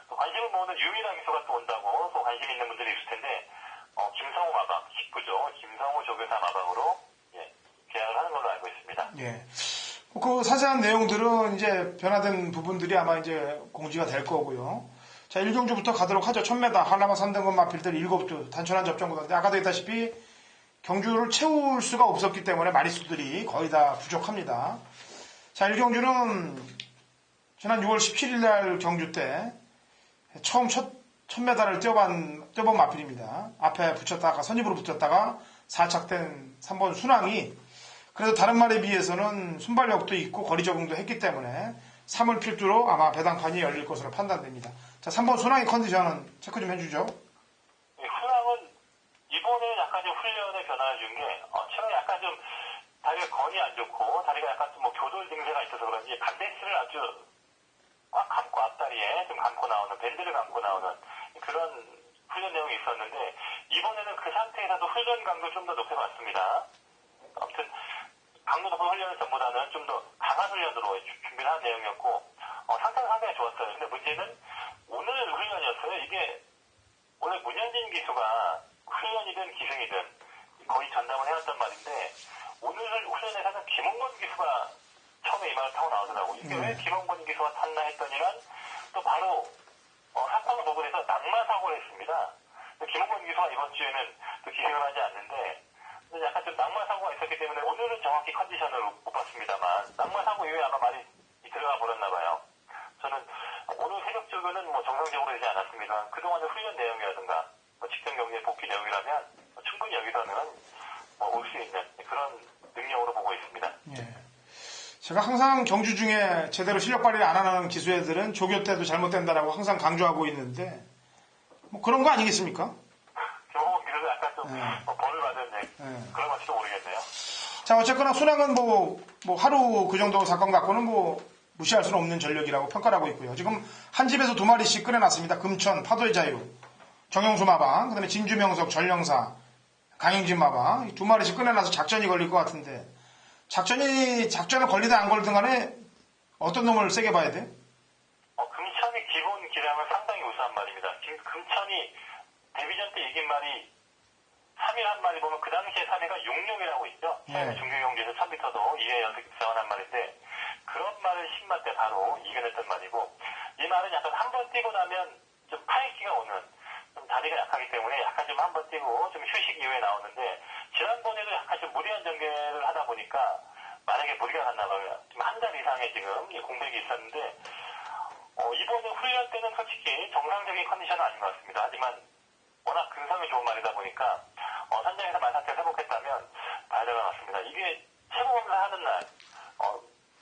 또 관심을 모으는 유민아 기수가 또 온다고 또 관심 있는 분들이 있을 텐데 김성호 마방 19조 김성호 조교사 마방으로 계약을 하는 걸로 알고 있습니다. 그 자세한 내용들은 이제 변화된 부분들이 아마 이제 공지가 될 거고요. 자, 1경주부터 가도록 하죠. 1000m 한라마 3등급 마필들 7주 단순한 접전구던데 아까도 했다시피 경주를 채울 수가 없었기 때문에 마리수들이 거의 다 부족합니다. 자, 1경주는 지난 6월 17일 날 경주 때 처음 첫 1000m를 뛰어본 마필입니다. 앞에 붙였다가 선입으로 붙였다가 살착된 3번 순항이 그래도 다른 말에 비해서는 순발력도 있고 거리 적응도 했기 때문에 3월 필두로 아마 배당판이 열릴 것으로 판단됩니다. 자, 3번 순항의 컨디션은 체크 좀 해주죠. 순항은 이번에 약간 좀 훈련에 변화를 준 게 최근에 약간 좀 다리가 건이 안 좋고 다리가 약간 좀 뭐 교돌 증세가 있어서 그런지 반대스를 아주 꽉 감고 앞다리에 좀 감고 나오는 밴드를 감고 나오는 그런 훈련 내용이 있었는데 이번에는 그 상태에서도 훈련 강도 좀 더 높여봤습니다. 아무튼 강도 높은 훈련을 전보다는 좀 더 강한 훈련으로 준비를 한 내용이었고 상태가 상당히 좋았어요. 근데 문제는 오늘 훈련이었어요. 이게 원래 문현진 기수가 훈련이든 기승이든 거의 전담을 해왔단 말인데 오늘 훈련에서는 김홍건 기수가 처음에 이 말을 타고 나오더라고요. 이게 왜 김홍건 기수가 탔나 했더니만 또 바로 사건 부분에서 낙마 사고를 했습니다. 김홍건 기수가 이번 주에는 또 기승을 하지 않는데 약간 좀 낙마 사고가 있었기 때문에 오늘은 정확히 컨디션을 못 봤습니다만 낙마 사고 이후에 아마 많이 들어가 버렸나 봐요. 저는 오늘 새벽 쪽에는 뭐 정상적으로 되지 않았습니다. 그동안의 훈련 내용이라든가 직전 경기의 복귀 내용이라면 충분히 여기서는 올 수 있는 그런 능력으로 보고 있습니다. 제가 항상 경주 중에 제대로 실력 발휘를 안 하는 기수애들은 조교 때도 잘못된다라고 항상 강조하고 있는데 뭐 그런 거 아니겠습니까? 경호 기술도 약간 좀 벌을 받은 그런 건지도 모르겠네요. 자, 어쨌거나 순항은 뭐 하루 그 정도 사건 갖고는 뭐 무시할 수는 없는 전력이라고 평가를 하고 있고요. 지금 한 집에서 2마리씩 꺼내놨습니다. 금천, 파도의 자유, 정영수 마방, 그 다음에 진주명석, 전령사, 강영진 마방, 2마리씩 꺼내놔서 작전이 걸릴 것 같은데 작전을 걸리든 안 걸리든 간에 어떤 놈을 세게 봐야 돼? 금천이 기본 기량은 상당히 우수한 말입니다. 금천이 데뷔전 때 이긴 말이 3일 한 마리 보면 그 당시에 3위가 66이라고 있죠. 중규경기에서 1000m도 2회 연속 입상한 말인데 그런 말을 10마 때 바로 이겨냈던 말이고 이 말은 약간 한 번 뛰고 나면 좀 파이기가 오는 좀 다리가 약하기 때문에 약간 좀 한 번 뛰고 좀 휴식 이후에 나오는데 지난번에도 약간 좀 무리한 전개를 하다 보니까 만약에 무리가 갔나 봐요. 지금 한 달 이상의 지금 공백이 있었는데 이번에 훈련 때는 솔직히 정상적인 컨디션은 아닌 것 같습니다. 하지만 워낙 근성이 좋은 말이다 보니까 선장에서 말 상태를 회복했다면 봐야 될 것 같습니다. 이게 최고 검사 하는 날,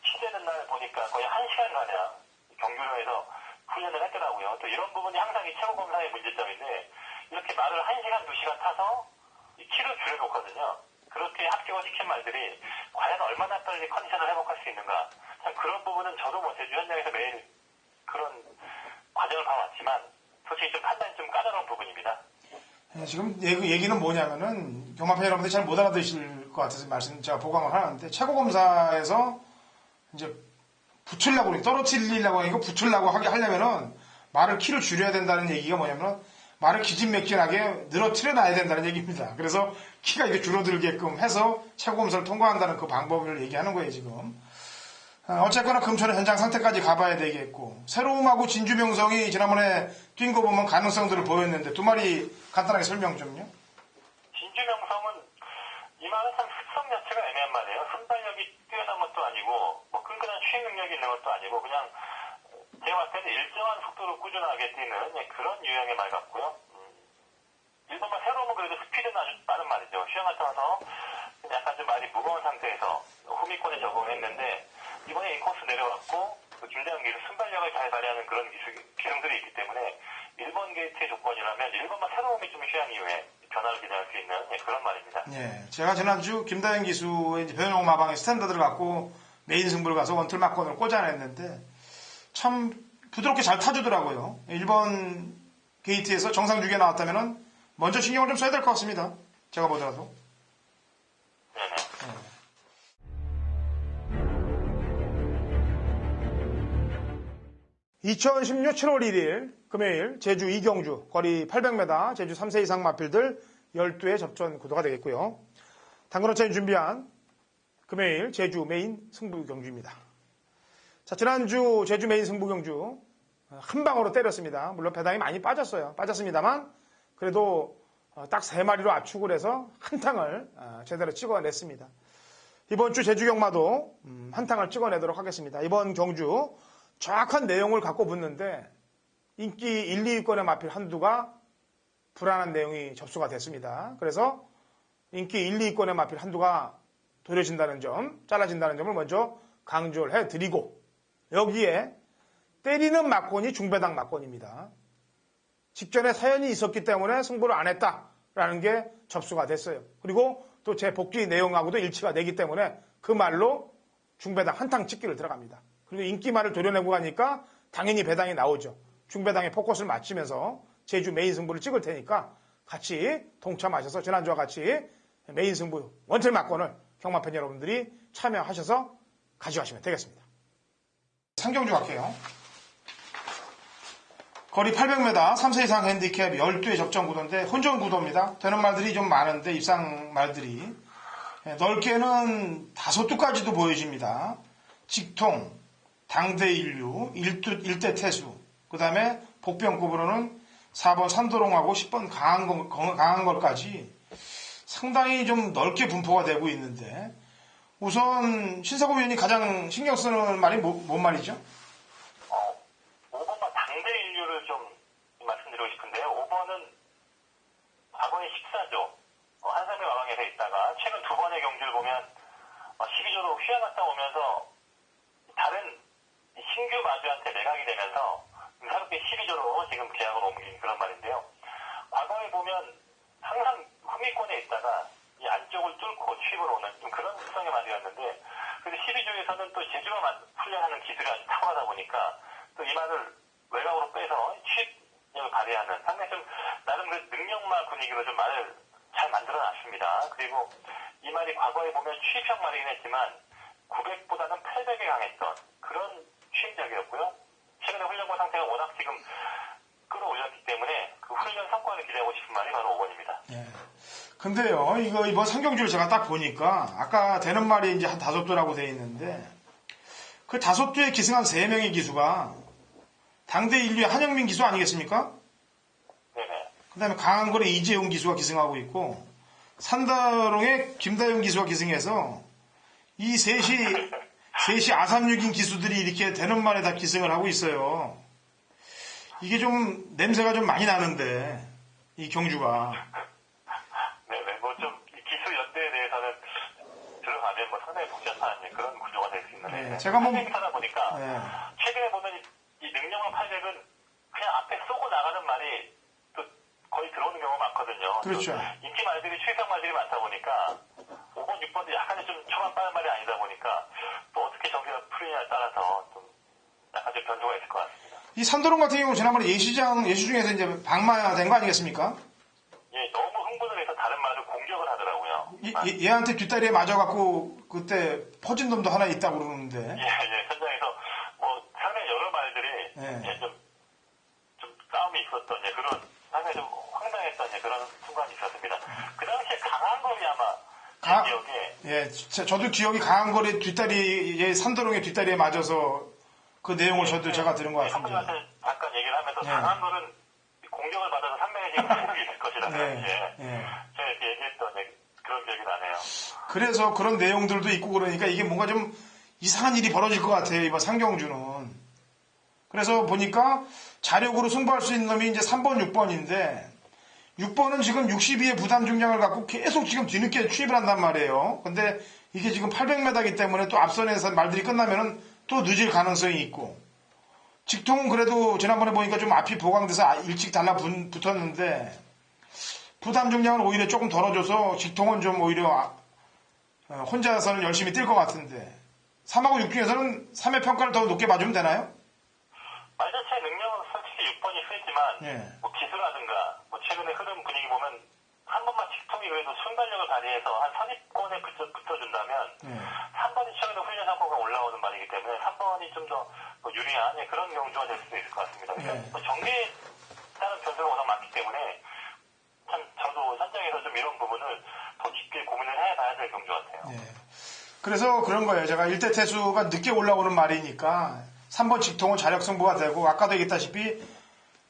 치되는 날 보니까 거의 1시간 가량 경주로에서 훈련을 했더라고요. 또 이런 부분이 항상 이 최고검사의 문제점인데 이렇게 말을 1시간, 2시간 타서 이 키를 줄여놓거든요. 그렇게 합격을 시킨 말들이 과연 얼마나 빨리 컨디션을 회복할 수 있는가. 참 그런 부분은 저도 뭐 제주 현장에서 매일 그런 과정을 봐왔지만 솔직히 좀 판단이 좀 까다로운 부분입니다. 예, 지금 얘기는 뭐냐면은 경마팬 여러분들이 잘 못 알아들으실 것 같아서 말씀 제가 보강을 하는데 최고검사에서 이제 붙으려고 떨어뜨리려고 하고 붙으려고 하려면은 말을 키를 줄여야 된다는 얘기가 뭐냐면 말을 기진맥진하게 늘어뜨려 놔야 된다는 얘기입니다. 그래서 키가 이렇게 줄어들게끔 해서 최고검사를 통과한다는 그 방법을 얘기하는 거예요 지금. 어쨌거나 금천의 현장 상태까지 가봐야 되겠고 새로움하고 진주명성이 지난번에 뛴 거 보면 가능성들을 보였는데 두 마리 간단하게 설명 좀요. 진주명성은 이 말은 참 습성 자체가 애매한 말이에요. 순발력이 뛰어난 것도 아니고 뭐 끈끈한 추행 능력이 있는 것도 아니고 그냥 제가 봤을 때는 일정한 속도로 꾸준하게 뛰는 그런 유형의 말 같고요. 일본말 새로움은 그래도 스피드는 아주 빠른 말이죠. 휴양을 타서 약간 좀 말이 무거운 상태에서 후미권에 적응했는데 이번에 이 코스 내려왔고 김대현 기수 순발력을 잘 발휘하는 그런 기능들이 있기 때문에 일본 게이트의 조건이라면 일본만 새로움이 좀 휴양 이후에 변화를 기대할 수 있는 그런 말입니다. 예, 제가 지난주 김다현 기수의 변형 마방의 스탠더드를 갖고 메인 승부를 가서 원틀 막건을 꽂아냈는데 참 부드럽게 잘 타주더라고요. 일본 게이트에서 정상 주기에 나왔다면은 먼저 신경을 좀 써야 될 것 같습니다. 제가 보더라도. 네네. 2016 7월 1일 금요일 제주 이경주 거리 800m 제주 3세 이상 마필들 12회 접전 구도가 되겠고요. 당근호차이 준비한 금요일 제주 메인 승부 경주입니다. 자, 지난주 제주 메인 승부 경주 한 방으로 때렸습니다. 물론 배당이 많이 빠졌습니다만 그래도 딱 3마리로 압축을 해서 한탕을 제대로 찍어냈습니다. 이번 주 제주 경마도 한탕을 찍어내도록 하겠습니다. 이번 경주 정확한 내용을 갖고 붙는데 인기 1, 2위권의 마필 한두가 불안한 내용이 접수가 됐습니다. 그래서 인기 1, 2위권의 마필 한두가 도려진다는 점, 잘라진다는 점을 먼저 강조를 해드리고 여기에 때리는 막권이 중배당 막권입니다. 직전에 사연이 있었기 때문에 승부를 안 했다라는 게 접수가 됐어요. 그리고 또 제 복귀 내용하고도 일치가 되기 때문에 그 말로 중배당 한탕 찍기를 들어갑니다. 그리고 인기말을 도려내고 가니까 당연히 배당이 나오죠. 중배당의 포커스를 맞추면서 제주 메인 승부를 찍을 테니까 같이 동참하셔서 지난주와 같이 메인 승부 원틀 막권을 경마팬 여러분들이 참여하셔서 가져가시면 되겠습니다. 상경주 갈게요. 거리 800m 3세 이상 핸디캡 12의 접전 구도인데 혼전 구도입니다. 되는 말들이 좀 많은데 입상 말들이 넓게는 5두까지도 보여집니다. 직통, 당대 인류, 일대 태수, 그 다음에 복병급으로는 4번 산도롱하고 10번 강한 걸까지 상당히 좀 넓게 분포가 되고 있는데 우선 신사고 위원이 가장 신경 쓰는 말이 뭔 말이죠? 5번과 당대 인류를 좀 말씀드리고 싶은데요. 5번은 과거에 14조 한삼의 마방에서 있다가 최근 2번의 경주를 보면 12조로 휴양 갔다 오면서 다른 신규 마주한테 매각이 되면서 새롭게 12조로 지금 계약을 옮긴 그런 말인데요. 과거에 보면 항상 후미권에 있다가 이 안쪽을 뚫고 취입을 오는 좀 그런 특성의 말이었는데 그래서 12조에서는 또 제주만 훈련하는 기술이 아주 탁월하다 보니까 또 이 말을 외곽으로 빼서 취입력을 발휘하는 상당히 좀 나름 그 능력마 분위기로 좀 말을 잘 만들어놨습니다. 그리고 이 말이 과거에 보면 취입형 말이긴 했지만 900보다는 800에 강했던 그런 취임력이었고요. 최근에 훈련과 상태가 워낙 지금 끌어올렸기 때문에 그 훈련 성과를 기대하고 싶은 말이 바로 5번입니다. 예. 근데요, 이번 상경주를 제가 딱 보니까 아까 되는 말이 이제 한 5두라고 돼 있는데 그 5두에 기승한 3명의 기수가 당대 인류의 한영민 기수 아니겠습니까? 네네. 그 다음에 강한걸의 이재용 기수가 기승하고 있고 산다롱의 김다영 기수가 기승해서 이 셋이 아삼육인 기수들이 이렇게 되는 말에 다 기승을 하고 있어요. 이게 좀 냄새가 좀 많이 나는데 이 경주가. 네네. 뭐 좀 기술 연대에 대해서는 들어가면 뭐 상당히 복잡한 그런 구조가 될 수 있는데 네, 제가 뭐 하다 보니까 네. 최근에 보면 이 능력만 700방 800은 그냥 앞에 쏘고 나가는 말이 또 거의 들어오는 경우가 많거든요. 그렇죠. 인기 말들이 추위성 말들이 많다 보니까 5번, 6번도 약간의 좀 초반 빠른 말이 아니다 보니까 또 어떻게 정비가 풀리냐에 따라서 좀 약간 좀 변수가 있을 것 같습니다. 이 산도령 같은 경우 지난번에 예시 중에서 이제 방마된 거 아니겠습니까? 예, 너무 흥분을 해서 다른 말을 공격을 하더라고요. 얘한테 뒷다리에 맞아갖고 그때 퍼진 놈도 하나 있다고 그러는데. 예, 현장에서 뭐 상당히 여러 말들이 예. 좀 싸움이 있었던 그런 상당히 좀 황당했던 그런 순간이 있었습니다. 그 당시에 강한 거리 아마 제 기억에 예, 저도 기억이 강한 거리 뒷다리에 산도령의 뒷다리에 맞아서 그 내용을 저도 제가 들은 것 같습니다. 형님한테 잠깐 얘기를 하면서 예. 강한 거는 공격을 받아서 상당해지는 행복이 있을 것이라는 예. 제가 이렇게 얘기했던 그런 기억이 나네요. 그래서 그런 내용들도 있고 그러니까 이게 뭔가 좀 이상한 일이 벌어질 것 같아요. 이번 상경주는. 그래서 보니까 자력으로 승부할 수 있는 놈이 이제 3번, 6번인데 6번은 지금 62의 부담 중량을 갖고 계속 지금 뒤늦게 추입을 한단 말이에요. 근데 이게 지금 800m이기 때문에 또 앞선에서 말들이 끝나면은 또 늦을 가능성이 있고 직통은 그래도 지난번에 보니까 좀 앞이 보강돼서 일찍 달라붙었는데 부담 중량을 오히려 조금 덜어줘서 직통은 좀 오히려 혼자서는 열심히 뛸 것 같은데 3하고 6 중에서는 3의 평가를 더 높게 봐주면 되나요? 말 자체의 능력은 솔직히 6번이 세지만 예. 뭐 기술라든가 뭐 최근의 흐름 분위기 보면 한 번만 직통이 그래도 순발력을 발휘해서 한 선입권에 붙어준다면 3번이 최근에 훈련 성과가 올라오는 말이기 때문에 3번이 좀 더 유리한 그런 경주가 될 수도 있을 것 같습니다. 그러니까 뭐 정비에 따른 변수가 워낙 많기 때문에 참 저도 현장에서 좀 이런 부분을 더 깊게 고민을 해봐야 될 경주 같아요. 예. 그래서 그런 거예요. 제가 1대 태수가 늦게 올라오는 말이니까 3번 직통은 자력 승부가 되고 아까도 얘기했다시피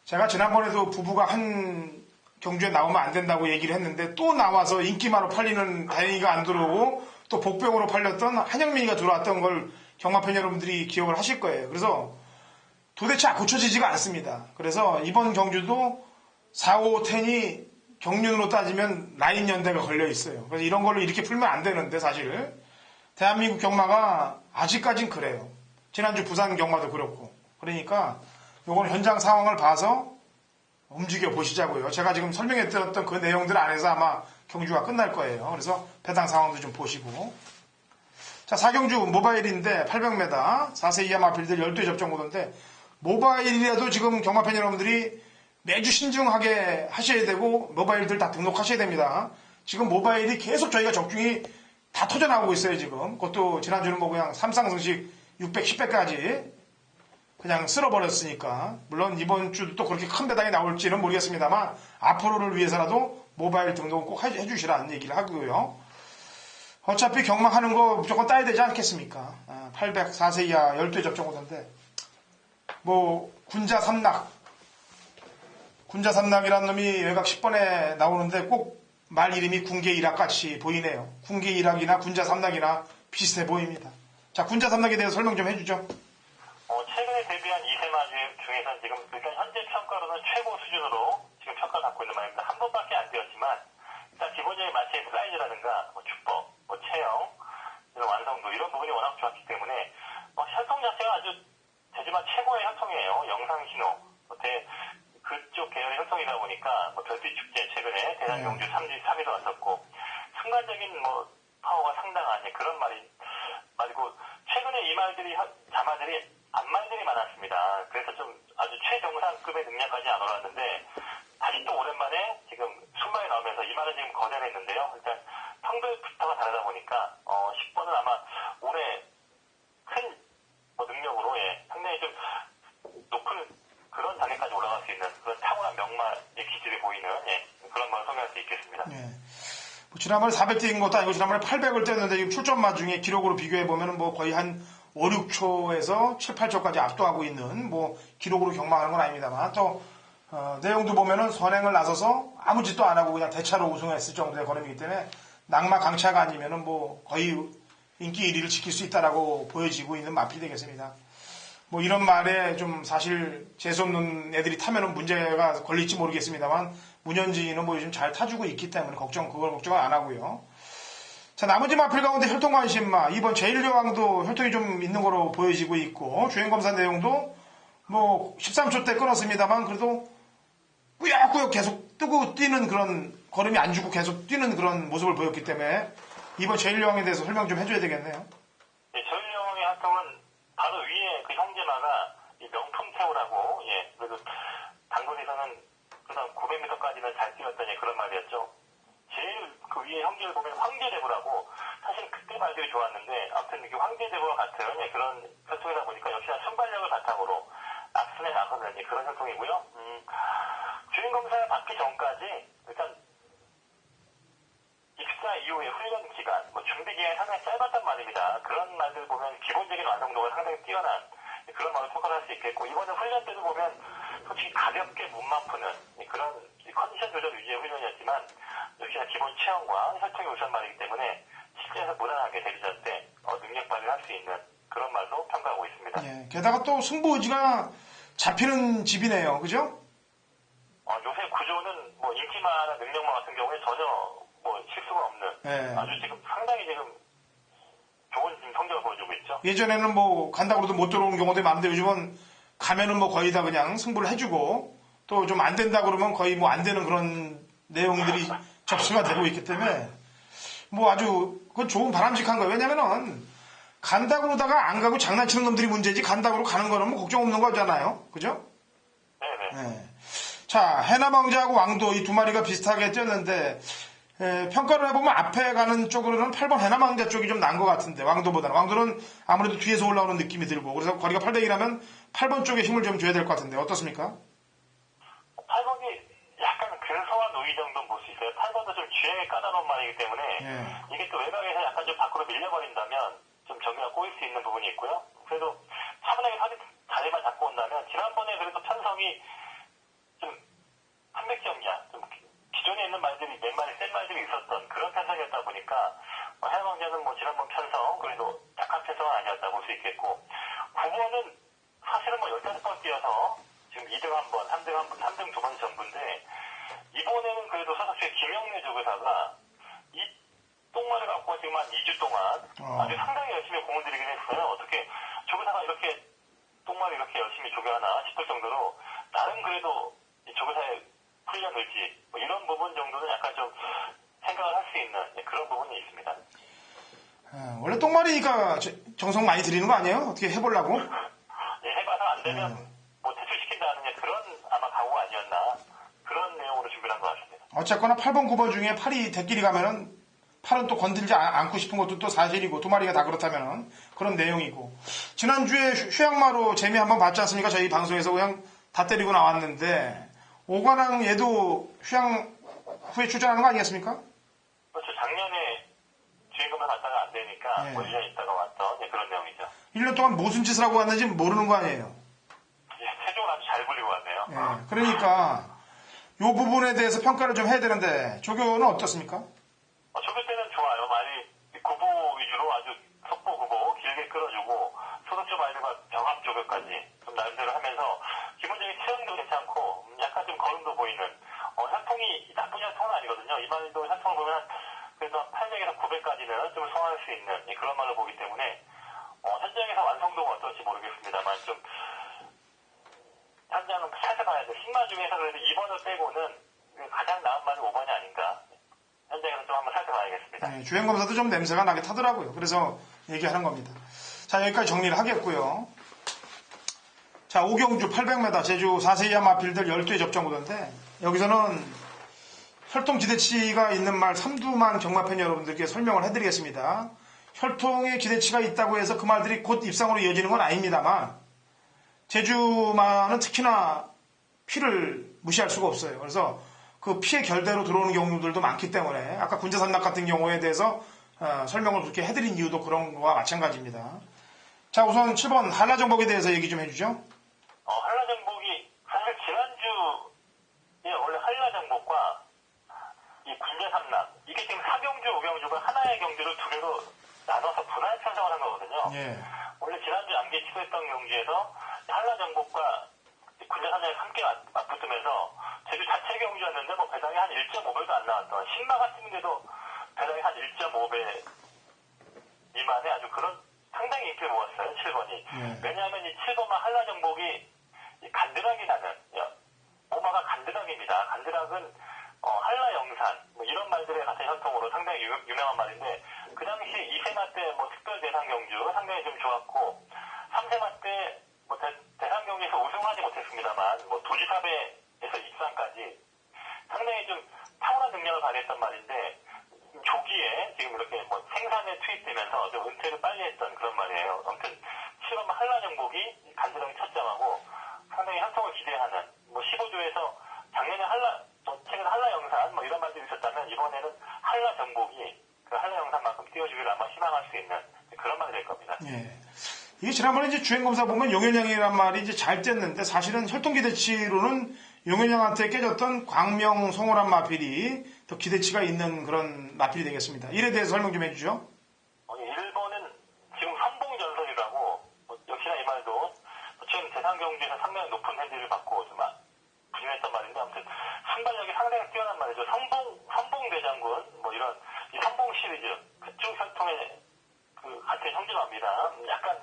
제가 지난번에도 부부가 한 경주에 나오면 안 된다고 얘기를 했는데 또 나와서 인기마로 팔리는 다행이가 안 들어오고 또 복병으로 팔렸던 한영민이가 들어왔던 걸 경마팬 여러분들이 기억을 하실 거예요. 그래서 도대체 고쳐지지가 않습니다. 그래서 이번 경주도 4, 5, 10이 경륜으로 따지면 라인 연대가 걸려 있어요. 그래서 이런 걸로 이렇게 풀면 안 되는데 사실 대한민국 경마가 아직까진 그래요. 지난주 부산 경마도 그렇고. 그러니까 요건 현장 상황을 봐서 움직여 보시자고요. 제가 지금 설명해 드렸던 그 내용들 안에서 아마 경주가 끝날 거예요. 그래서 배당 상황도 좀 보시고. 자, 4경주 모바일인데 800m 4세 이하 마필들 12회 접종 구도인데 모바일이라도 지금 경마팬 여러분들이 매주 신중하게 하셔야 되고 모바일들 다 등록하셔야 됩니다. 지금 모바일이 계속 저희가 적중이 다 터져나오고 있어요. 지금 그것도 지난주는 뭐 그냥 삼상승식 600, 10배까지 그냥 쓸어버렸으니까 물론 이번 주도 또 그렇게 큰 배당이 나올지는 모르겠습니다만 앞으로를 위해서라도 모바일 등록은 꼭 해주시라는 얘기를 하고요. 어차피 경마하는 거 무조건 따야 되지 않겠습니까? 800, 4세 이하 12회 접종 오던데 뭐 군자 삼락이라는 놈이 외곽 10번에 나오는데 꼭 말 이름이 군계 일학 같이 보이네요. 군계 일학이나 군자 삼락이나 비슷해 보입니다. 자, 군자 삼락에 대해서 설명 좀 해주죠. 최근에 데뷔한 2세 마주 중에서는 지금 일단 현재 평가로는 최고 수준으로 지금 평가를 받고 있는 말입니다. 한 번밖에 안 되었지만 일단 기본적인 마체의 사이즈라든가 뭐 주법, 뭐 체형, 이런 완성도 이런 부분이 워낙 좋았기 때문에 혈통 자체가 아주 되지만 최고의 혈통이에요. 영상신호 그쪽 계열의 혈통이다 보니까 별빛 축제 최근에 대단경주 3위도 왔었고 순간적인 파워가 상당한 그런 말이고 최근에 이 말들이 자마들이 앞말들이 많았습니다. 그래서 좀 아주 최정상급의 능력까지 안 올랐는데 다시 또 오랜만에 지금 순발이 나오면서 이 말은 지금 거절했는데요. 일단 평들부터가 다르다 보니까 10번은 아마 올해 큰 능력으로 상당히 좀 높은 그런 단계까지 올라갈 수 있는 그런 탁월한 명마의 기질이 보이는 그런 걸 소개할 수 있겠습니다. 지난번에 400 뛴 것도 아니고 지난번에 800을 뛰었는데 출전마 중에 기록으로 비교해보면 거의 한 5, 6초에서 7, 8초까지 압도하고 있는 기록으로 경마하는 건 아닙니다만 또 내용도 보면은 선행을 나서서 아무 짓도 안 하고 그냥 대차로 우승했을 정도의 걸음이기 때문에 낙마 강차가 아니면은 거의 인기 1위를 지킬 수 있다라고 보여지고 있는 마필이 되겠습니다. 이런 말에 좀 사실 재수없는 애들이 타면은 문제가 걸릴지 모르겠습니다만 문현진은 요즘 잘 타주고 있기 때문에 그걸 걱정은 안 하고요. 자, 나머지 마필 가운데 혈통관심마 이번 제1여왕도 혈통이 좀 있는 거로 보여지고 있고 주행검사 내용도 뭐 13초 때 끊었습니다만 그래도 꾸역꾸역 계속 뜨고 뛰는 그런 걸음이 안 주고 계속 뛰는 그런 모습을 보였기 때문에 이번 제일여왕에 대해서 설명 좀 해줘야 되겠네요. 예, 제일여왕의 활동은 바로 위에 그 형제마가 이 명품 태우라고, 예, 그래도 단거리에서는 그다음 900m까지는 잘 뛰었더니 그런 말이었죠. 제일 그 위에 형제를 보면 황제대부라고, 사실 그때 말들이 좋았는데, 아무튼 이게 황제대부와 같은 예, 그런 혈통이다 보니까 역시나 순발력을 바탕으로 앞선에 나서는 예, 그런 혈통이고요. 주행검사 받기 전까지 일단 입사 이후의 훈련 기간, 뭐 준비 기간이 상당히 짧았단 말입니다. 그런 말들 보면 기본적인 완성도가 상당히 뛰어난 그런 말을 평가를 할 수 있겠고, 이번에 훈련 때도 보면 솔직히 가볍게 몸만 푸는 그런 컨디션 조절 위주의 훈련이었지만 역시나 기본 체형과 혈통이 우선 말이기 때문에 실제에서 무난하게 대리전 때 능력 발휘를 할 수 있는 그런 말로 평가하고 있습니다. 예, 게다가 또 승부 의지가 잡히는 집이네요. 그죠? 요새 구조는 뭐 인기마나 능력마 같은 경우에 전혀 뭐 실수가 없는 예. 아주 지금 상당히 지금 좋은 지금 성적을 보여주고 있죠. 예전에는 뭐 간다고도 못 들어오는 경우도 많은데 요즘은 가면은 뭐 거의 다 그냥 승부를 해주고 또 좀 안 된다 그러면 거의 뭐 안 되는 그런 내용들이 접수가 되고 있기 때문에 뭐 아주 그건 좋은 바람직한 거예요. 왜냐면은 간다고 그러다가 안 가고 장난치는 놈들이 문제지 간다고 가는 거는 뭐 걱정 없는 거잖아요. 그죠? 네네. 네. 자, 해남왕자하고 왕도 이 두 마리가 비슷하게 뛰었는데 평가를 해보면 앞에 가는 쪽으로는 8번 해남왕자 쪽이 좀 나은 것 같은데 왕도보다는. 왕도는 아무래도 뒤에서 올라오는 느낌이 들고 그래서 거리가 800이라면 8번 쪽에 힘을 좀 줘야 될 것 같은데 어떻습니까? 8번이 약간 근소한 우위 정도는 볼 수 있어요. 8번도 좀 주행에 까다로운 말이기 때문에 예. 이게 또 외곽에서 약간 좀 밖으로 밀려버린다면 좀 정리가 꼬일 수 있는 부분이 있고요. 그래도 차분하게 자리만 잡고 온다면 지난번에 그래도 편성이 좀 한백점이야. 좀 기존에 있는 말들이 몇 마리 센 말들이 있었던 그런 편성이었다 보니까 해왕자는 뭐 지난번 편성 그래도 약한 편성은 아니었다 볼 수 있겠고 9번은 사실은 뭐 15번 뛰어서 지금 2등 한 번, 3등 한 번, 3등 두 번 전부인데 이번에는 그래도 소속주의 김영래 조교사가 이 똥말을 갖고 지금 한 2주 동안 아주 상당히 열심히 공을 들이긴 했어요. 어떻게 조교사가 이렇게 똥말을 이렇게 열심히 조교하나 싶을 정도로 나름 그래도 이 조교사의 훈련 의지 뭐 이런 부분 정도는 약간 좀 생각을 할 수 있는 그런 부분이 있습니다. 원래 똥마리니까 정성 많이 들이는 거 아니에요? 어떻게 해보려고? 예, 해봐서 안 되면 뭐 퇴출시킨다는 그런 아마 각오가 아니었나 그런 내용으로 준비를 한 것 같습니다. 어쨌거나 8번, 9번 중에 팔이 대끼리 가면은 팔은 또 건들지 않고 싶은 것도 또 사실이고 두 마리가 다 그렇다면은 그런 내용이고 지난주에 휴양마로 재미 한번 봤지 않습니까? 저희 방송에서 그냥 다 때리고 나왔는데 오관왕 얘도 휴양 후에 출전하는 거 아니겠습니까? 그렇죠. 작년에 주행금을 받다가 안 되니까 네. 뭐 1년 있다가 왔던 그런 내용이죠. 1년 동안 무슨 짓을 하고 왔는지 모르는 거 아니에요. 예, 체중을 아주 잘 굴리고 왔네요. 예, 그러니까 이 부분에 대해서 평가를 좀 해야 되는데 조교는 어떻습니까? 조교 때는 좋아요. 많이 구보 위주로 아주 속보 구보 길게 끌어주고 소속주 말들과 병합 조교까지 좀 나름대로 하면서 기본적인 체형도 괜찮고 약간 좀 걸음도 보이는 혈통이 나쁜 혈통은 아니거든요. 이 말도 혈통을 보면 그래도 한 800에서 900까지는 좀 소화할 수 있는 그런 말로 보기 때문에 현장에서 완성도가 어떨지 모르겠습니다만 좀 현장은 살펴봐야 돼. 10마 중에서 그래도 2번을 빼고는 가장 나은 말이 5번이 아닌가. 현장에서 좀 한번 살펴봐야겠습니다. 네, 주행검사도 좀 냄새가 나게 타더라고요. 그래서 얘기하는 겁니다. 자, 여기까지 정리를 하겠고요. 자, 오경주 800m 제주 4세 이하 마필들 12회 접종 구도인데 여기서는 혈통 기대치가 있는 말 삼두만 경마팬 여러분들께 설명을 해드리겠습니다. 혈통에 기대치가 있다고 해서 그 말들이 곧 입상으로 이어지는 건 아닙니다만 제주마는 특히나 피를 무시할 수가 없어요. 그래서 그 피의 결대로 들어오는 경우들도 많기 때문에 아까 군자산낙 같은 경우에 대해서 설명을 그렇게 해드린 이유도 그런 거와 마찬가지입니다. 자, 우선 7번 한라정복에 대해서 얘기 좀 해주죠. 한라정복이 사실 지난주에 원래 한라정복과 이 군자삼락 이게 지금 4경주, 5경주가 하나의 경주를 두 개로 나눠서 분할 편성을 한 거거든요. 예. 원래 지난주 암기 취소했던 경주에서 한라정복과 군자삼락이 함께 맞붙으면서 제주 자체 경주였는데 뭐 배당이 한 1.5배도 안 나왔던 신마 같은데도 배당이 한 1.5배 미만의 아주 그런 상당히 인기를 모았어요. 7번이. 왜냐하면 이 7번만 한라정복이 이 간드락이 나는, 오마가 간드락입니다. 간드락은 한라 영산 뭐 이런 말들의 같은 현통으로 상당히 유명한 말인데 그 당시 2세마 때 뭐 특별 대상 경주 상당히 좀 좋았고 3세마 때 뭐 대상 경주에서 우승하지 못했습니다만 뭐 도지사배에서 입상까지 상당히 좀 탁월한 능력을 발휘했단 말인데 조기에 지금 이렇게 뭐 생산에 투입되면서 좀 은퇴를 빨리 했던 그런 말이에요. 아무튼 실험 한라 정복이 간드락이 첫장하고 상당히 현통을 기대하는 뭐 15조에서 작년에 최근 한라 영산 뭐 이런 말들이 있었다면 이번에는 한라 정복이 그 한라 영산만큼 띄워주기를 아마 희망할 수 있는 그런 말이 될 겁니다. 예. 이게 지난번에 이제 주행검사 보면 용현양이란 말이 이제 잘 뗐는데 사실은 혈통기대치로는 용현양한테 깨졌던 광명 송호란 마필이 더 기대치가 있는 그런 마필이 되겠습니다. 이에 대해서 설명 좀 해주죠. 일본은 지금 선봉전설이라고 역시나 이 말도 최근 대상경주에서 상당히 높은 핸디를 받고 좀 부진했단 말인데 아무튼 순발력이 상당히 뛰어난 말이죠. 선봉대장군 뭐 이런 이 선봉 시리즈 그쪽 혈통의 그 같은 형제입니다. 약간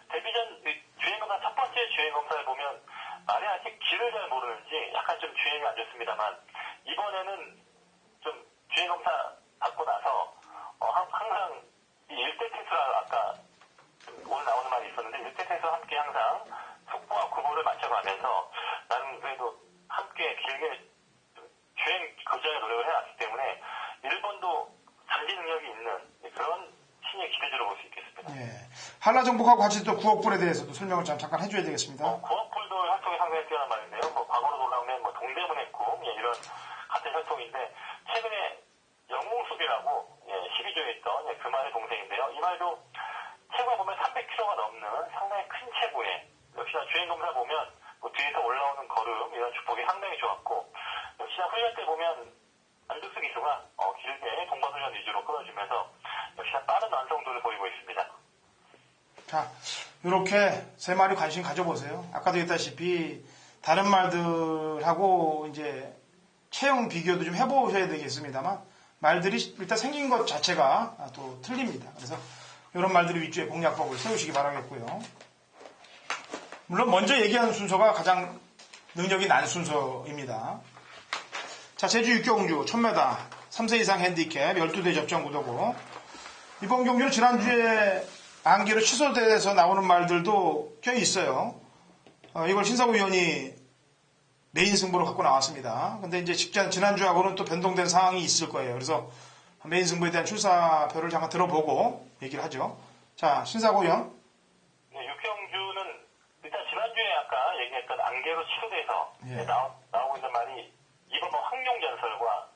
데뷔 전 주행검사 첫 번째 주행검사를 보면 말이 아직 길을 잘 모르는지 약간 좀 주행이 안 좋습니다만 이번에는 좀 주행검사 받고 나서 항상 이 일대 테스트라 아까 오늘 나오는 말이 있었는데 일대 테스트와 함께 항상 속보와 구보를 맞춰가면서 나름 그래도 함께 길게 주행 교정에 노력을 해왔기 때문에 일본도 장기 능력이 있는 그런 신의 기대주로 볼 수 있겠습니다. 예. 한라 정복하고 같이 또 구억불에 대해서도 설명을 잠깐 해줘야 되겠습니다. 구억불도 혈통이 상당히 뛰어난 말인데요. 뭐 과거로 돌아오면 뭐 동대문의 꿈 이런 같은 혈통인데 최근에 영웅숲이라고 12조에 있던 그 말의 동생인데요. 이 말도 체구가 보면 300kg가 넘는 상당히 큰 체구에 역시나 주행검사 보면 뭐 뒤에서 올라오는 걸음 이런 주폭이 상당히 좋았고 역시나 훈련 때 보면 안득수 기수가 길게 동반훈련 위주로 끌어주면서 역시나 빠른 완성도를 보이고 있습니다. 자, 이렇게 세 마리 관심 가져보세요. 아까도 얘기했다시피 다른 말들하고 이제 체형 비교도 좀 해보셔야 되겠습니다만 말들이 일단 생긴 것 자체가 또 틀립니다. 그래서 이런 말들이 위주에 공략법을 세우시기 바라겠고요. 물론 먼저 얘기하는 순서가 가장 능력이 난 순서입니다. 자, 제주 육경주 1000m 3세 이상 핸디캡 12대 접전 구도고 이번 경기는 지난주에 안개로 취소돼서 나오는 말들도 꽤 있어요. 이걸 신사고 위원이 메인 승부로 갖고 나왔습니다. 근데 이제 지난주하고는 또 변동된 상황이 있을 거예요. 그래서 메인 승부에 대한 출사표를 잠깐 들어보고 얘기를 하죠. 자, 신사고 위원. 네, 육경주는 일단 지난주에 아까 얘기했던 안개로 취소돼서 예. 나오고 있는 말이 이번 황룡전설과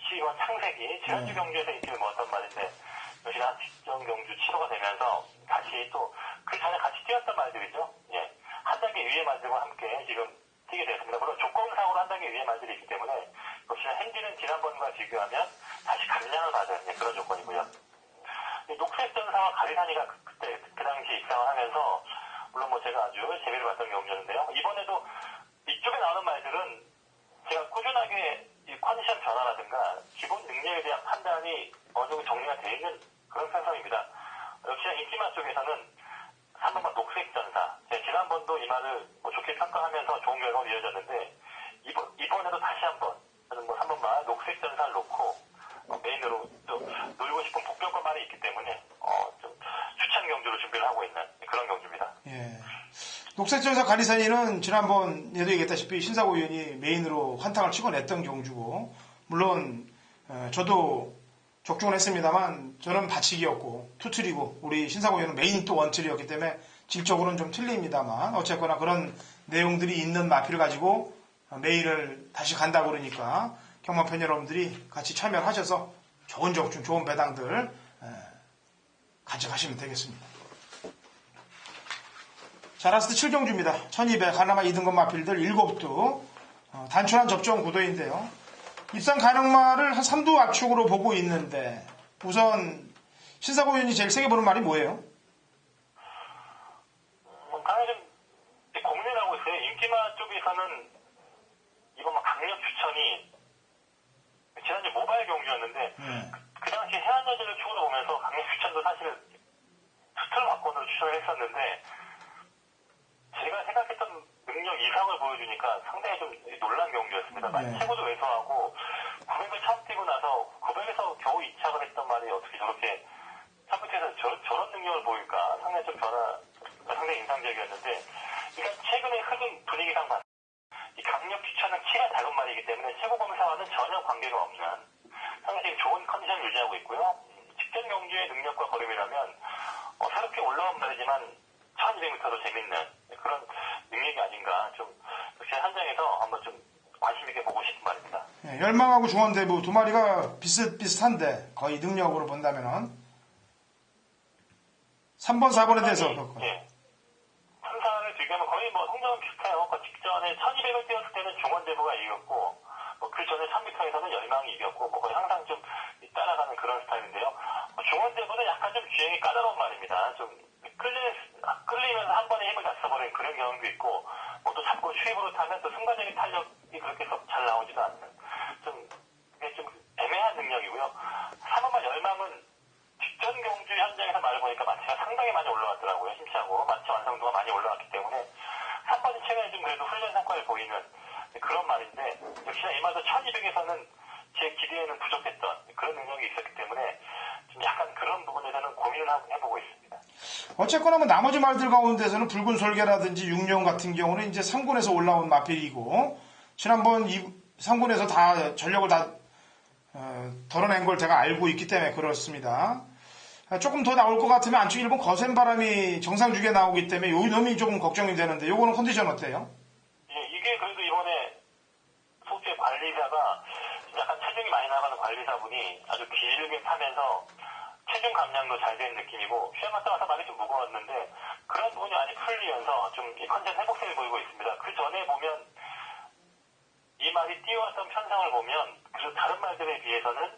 시와 창색이 지난주 경주에서 인기를 모았던 말인데 역시나 직전 경주 취소가 되면서 다시 또 그 전에 같이 뛰었던 말들이죠. 예, 한 단계 위의 말들과 함께 지금 뛰게 됐습니다. 물론 조건상으로 한 단계 위의 말들이 있기 때문에 역시나 핸디는 지난번과 비교하면 다시 감량을 받은 그런 조건이고요. 녹색전사와 가리산이가 그때 그 당시 입상을 하면서 물론 뭐 제가 아주 재미를 봤던 경주였는데요. 이번에도 이쪽에 나오는 말들은 제가 꾸준하게 이 컨디션 변화라든가 기본 능력에 대한 판단이 어느 정도 정리가 되어 있는 그런 편성입니다. 역시나 인기마 쪽에서는 3번만 녹색전사. 지난번도 이 말을 뭐 좋게 평가하면서 좋은 결과가 이어졌는데 이번에도 다시 한번 저는 뭐 3번만 녹색전사를 놓고 메인으로 또 놀고 싶은 복병권 말이 있기 때문에 좀 추천 경주로 준비를 하고 있는 그런 경주입니다. 예. 녹색전사 가리산이는 지난번에도 얘기했다시피 신사고 위원이 메인으로 환탕을 치고 냈던 경주고 물론 저도 적중을 했습니다만 저는 받치기였고 투틀이고 우리 신사고 위원은 메인 또 원틀이었기 때문에 질적으로는 좀 틀립니다만 어쨌거나 그런 내용들이 있는 마피를 가지고 메인을 다시 간다고 그러니까 경마팬 여러분들이 같이 참여를 하셔서 좋은 적중 좋은 배당들 가져가시면 되겠습니다. 자, 라스트 7경주입니다. 1200 하나마 2등급 마필들 7두 단순한 접종 구도인데요. 입상 가능말을 한 3두 압축으로 보고 있는데 우선 신사고 위원이 제일 세게 보는 말이 뭐예요? 강하게 좀 고민을 하고 있어요. 인기마 쪽에서는 이번 강력 추천이 지난주 모바일 경주였는데 그 당시 해안여제를 축으로 보면서 강력 추천도 사실 투틀 막권으로 추천을 했었는데 제가 생각했던 능력 이상을 보여주니까 상당히 좀 놀란 경기였습니다. 네. 최고도 왜소하고 900을 처음 뛰고 나서 900에서 겨우 2착을 했던 말이 어떻게 저렇게 300에서 저런 능력을 보일까 상당히 좀 상당히 인상적이었는데 그러니까 최근에 흐른 분위기상 봤을 때 이 강력 추천은 키가 작은 말이기 때문에 최고 검사와는 전혀 관계가 없는 상당히 좋은 컨디션 유지하고 있고요. 직전 경주의 능력과 걸음이라면 새롭게 올라온 말이지만 1200m도 재밌는 그런 능력이 아닌가 좀 역시 현장에서 한번 좀 관심 있게 보고 싶은 말입니다. 예, 열망하고 중원대부 두 마리가 비슷비슷한데 거의 능력으로 본다면은 3번, 4번에 대해서 예. 3, 4를 비교하면 거의 뭐 성적은 비슷해요. 그 직전에 1200을 뛰었을 때는 중원대부가 이겼고 그 전에 1000m에서는 열망이 이겼고 거의 항상 좀 따라가는 그런 스타일인데요. 중원대부는 약간 좀 주행이 까다로운 말입니다. 좀 끌리면서 한 번에 힘을 다 써버리는 그런 경험도 있고 또 잡고 추입으로 타면 또 순간적인 탄력이 그렇게 잘 나오지도 않는 그게 좀 애매한 능력이고요. 3번만 열망은 직전 경주 현장에서 말을 보니까 마치가 상당히 많이 올라왔더라고요. 힘차고 마치 완성도가 많이 올라왔기 때문에 3번이 최근에 좀 그래도 훈련 성과를 보이는 그런 말인데 역시나 이 말도 1200에서는 제 기대에는 부족했던 그런 능력이 있었기 때문에 좀 약간 그런 부분에 대해서는 고민을 해보고 있습니다. 어쨌거나 뭐 나머지 말들 가운데서는 붉은 솔개라든지 육룡 같은 경우는 이제 3군에서 올라온 마필이고 지난번 3군에서 다 전력을 다 덜어낸 걸 제가 알고 있기 때문에 그렇습니다. 조금 더 나올 것 같으면 안쪽 일본 거센 바람이 정상주기에 나오기 때문에 요 놈이 조금 걱정이 되는데 요거는 컨디션 어때요? 예, 이게 그래도 이번에 소수의 관리자가 약간 체중이 많이 나가는 관리자분이 아주 길게 타면서 체중 감량도 잘 된 느낌이고 시험 갔다 와서 많이 좀 무거웠는데 그런 부분이 많이 풀리면서 좀 이 컨디션 회복세를 보이고 있습니다. 그 전에 보면 이 말이 뛰어왔던 편성을 보면 그래도 다른 말들에 비해서는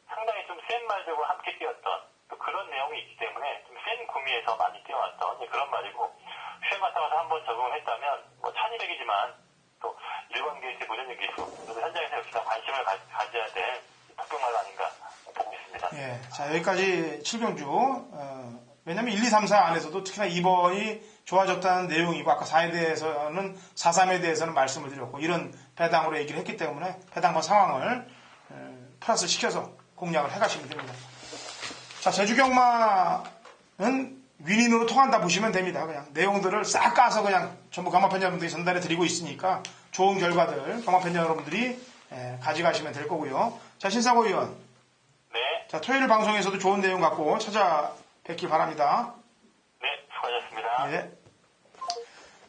상당히 좀 센 말들과 함께 뛰었던 또 그런 내용이 있기 때문에 좀 센 구미에서 많이 뛰어왔던 그런 말이고 시험 갔다 와서 한번 적응을 했다면 뭐 1200이지만 또 일본 게이트 무전력 기술 그래서 현장에서 역시나 관심을 가져야 될 폭격말 아닌가 보고 있습니다. 예, 자 여기까지 7경주 왜냐면 1, 2, 3, 4 안에서도 특히나 2번이 좋아졌다는 내용이고 아까 4에 대해서는 4, 3에 대해서는 말씀을 드렸고 이런 배당으로 얘기를 했기 때문에 배당과 상황을 플러스 시켜서 공략을 해가시면 됩니다. 자 제주경마는 윈윈으로 통한다 보시면 됩니다. 그냥 내용들을 싹 까서 그냥 전부 경마팬 여러분들이 전달해 드리고 있으니까 좋은 결과들 경마팬 여러분들이 가져가시면 될 거고요. 자 신상호 의원, 네, 자 토요일 방송에서도 좋은 내용 갖고 찾아뵙길 바랍니다. 네, 수고하셨습니다. 예.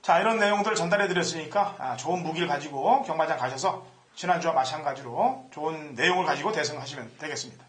자 이런 내용들 전달해 드렸으니까 좋은 무기를 가지고 경마장 가셔서 지난주와 마찬가지로 좋은 내용을 가지고 대승하시면 되겠습니다.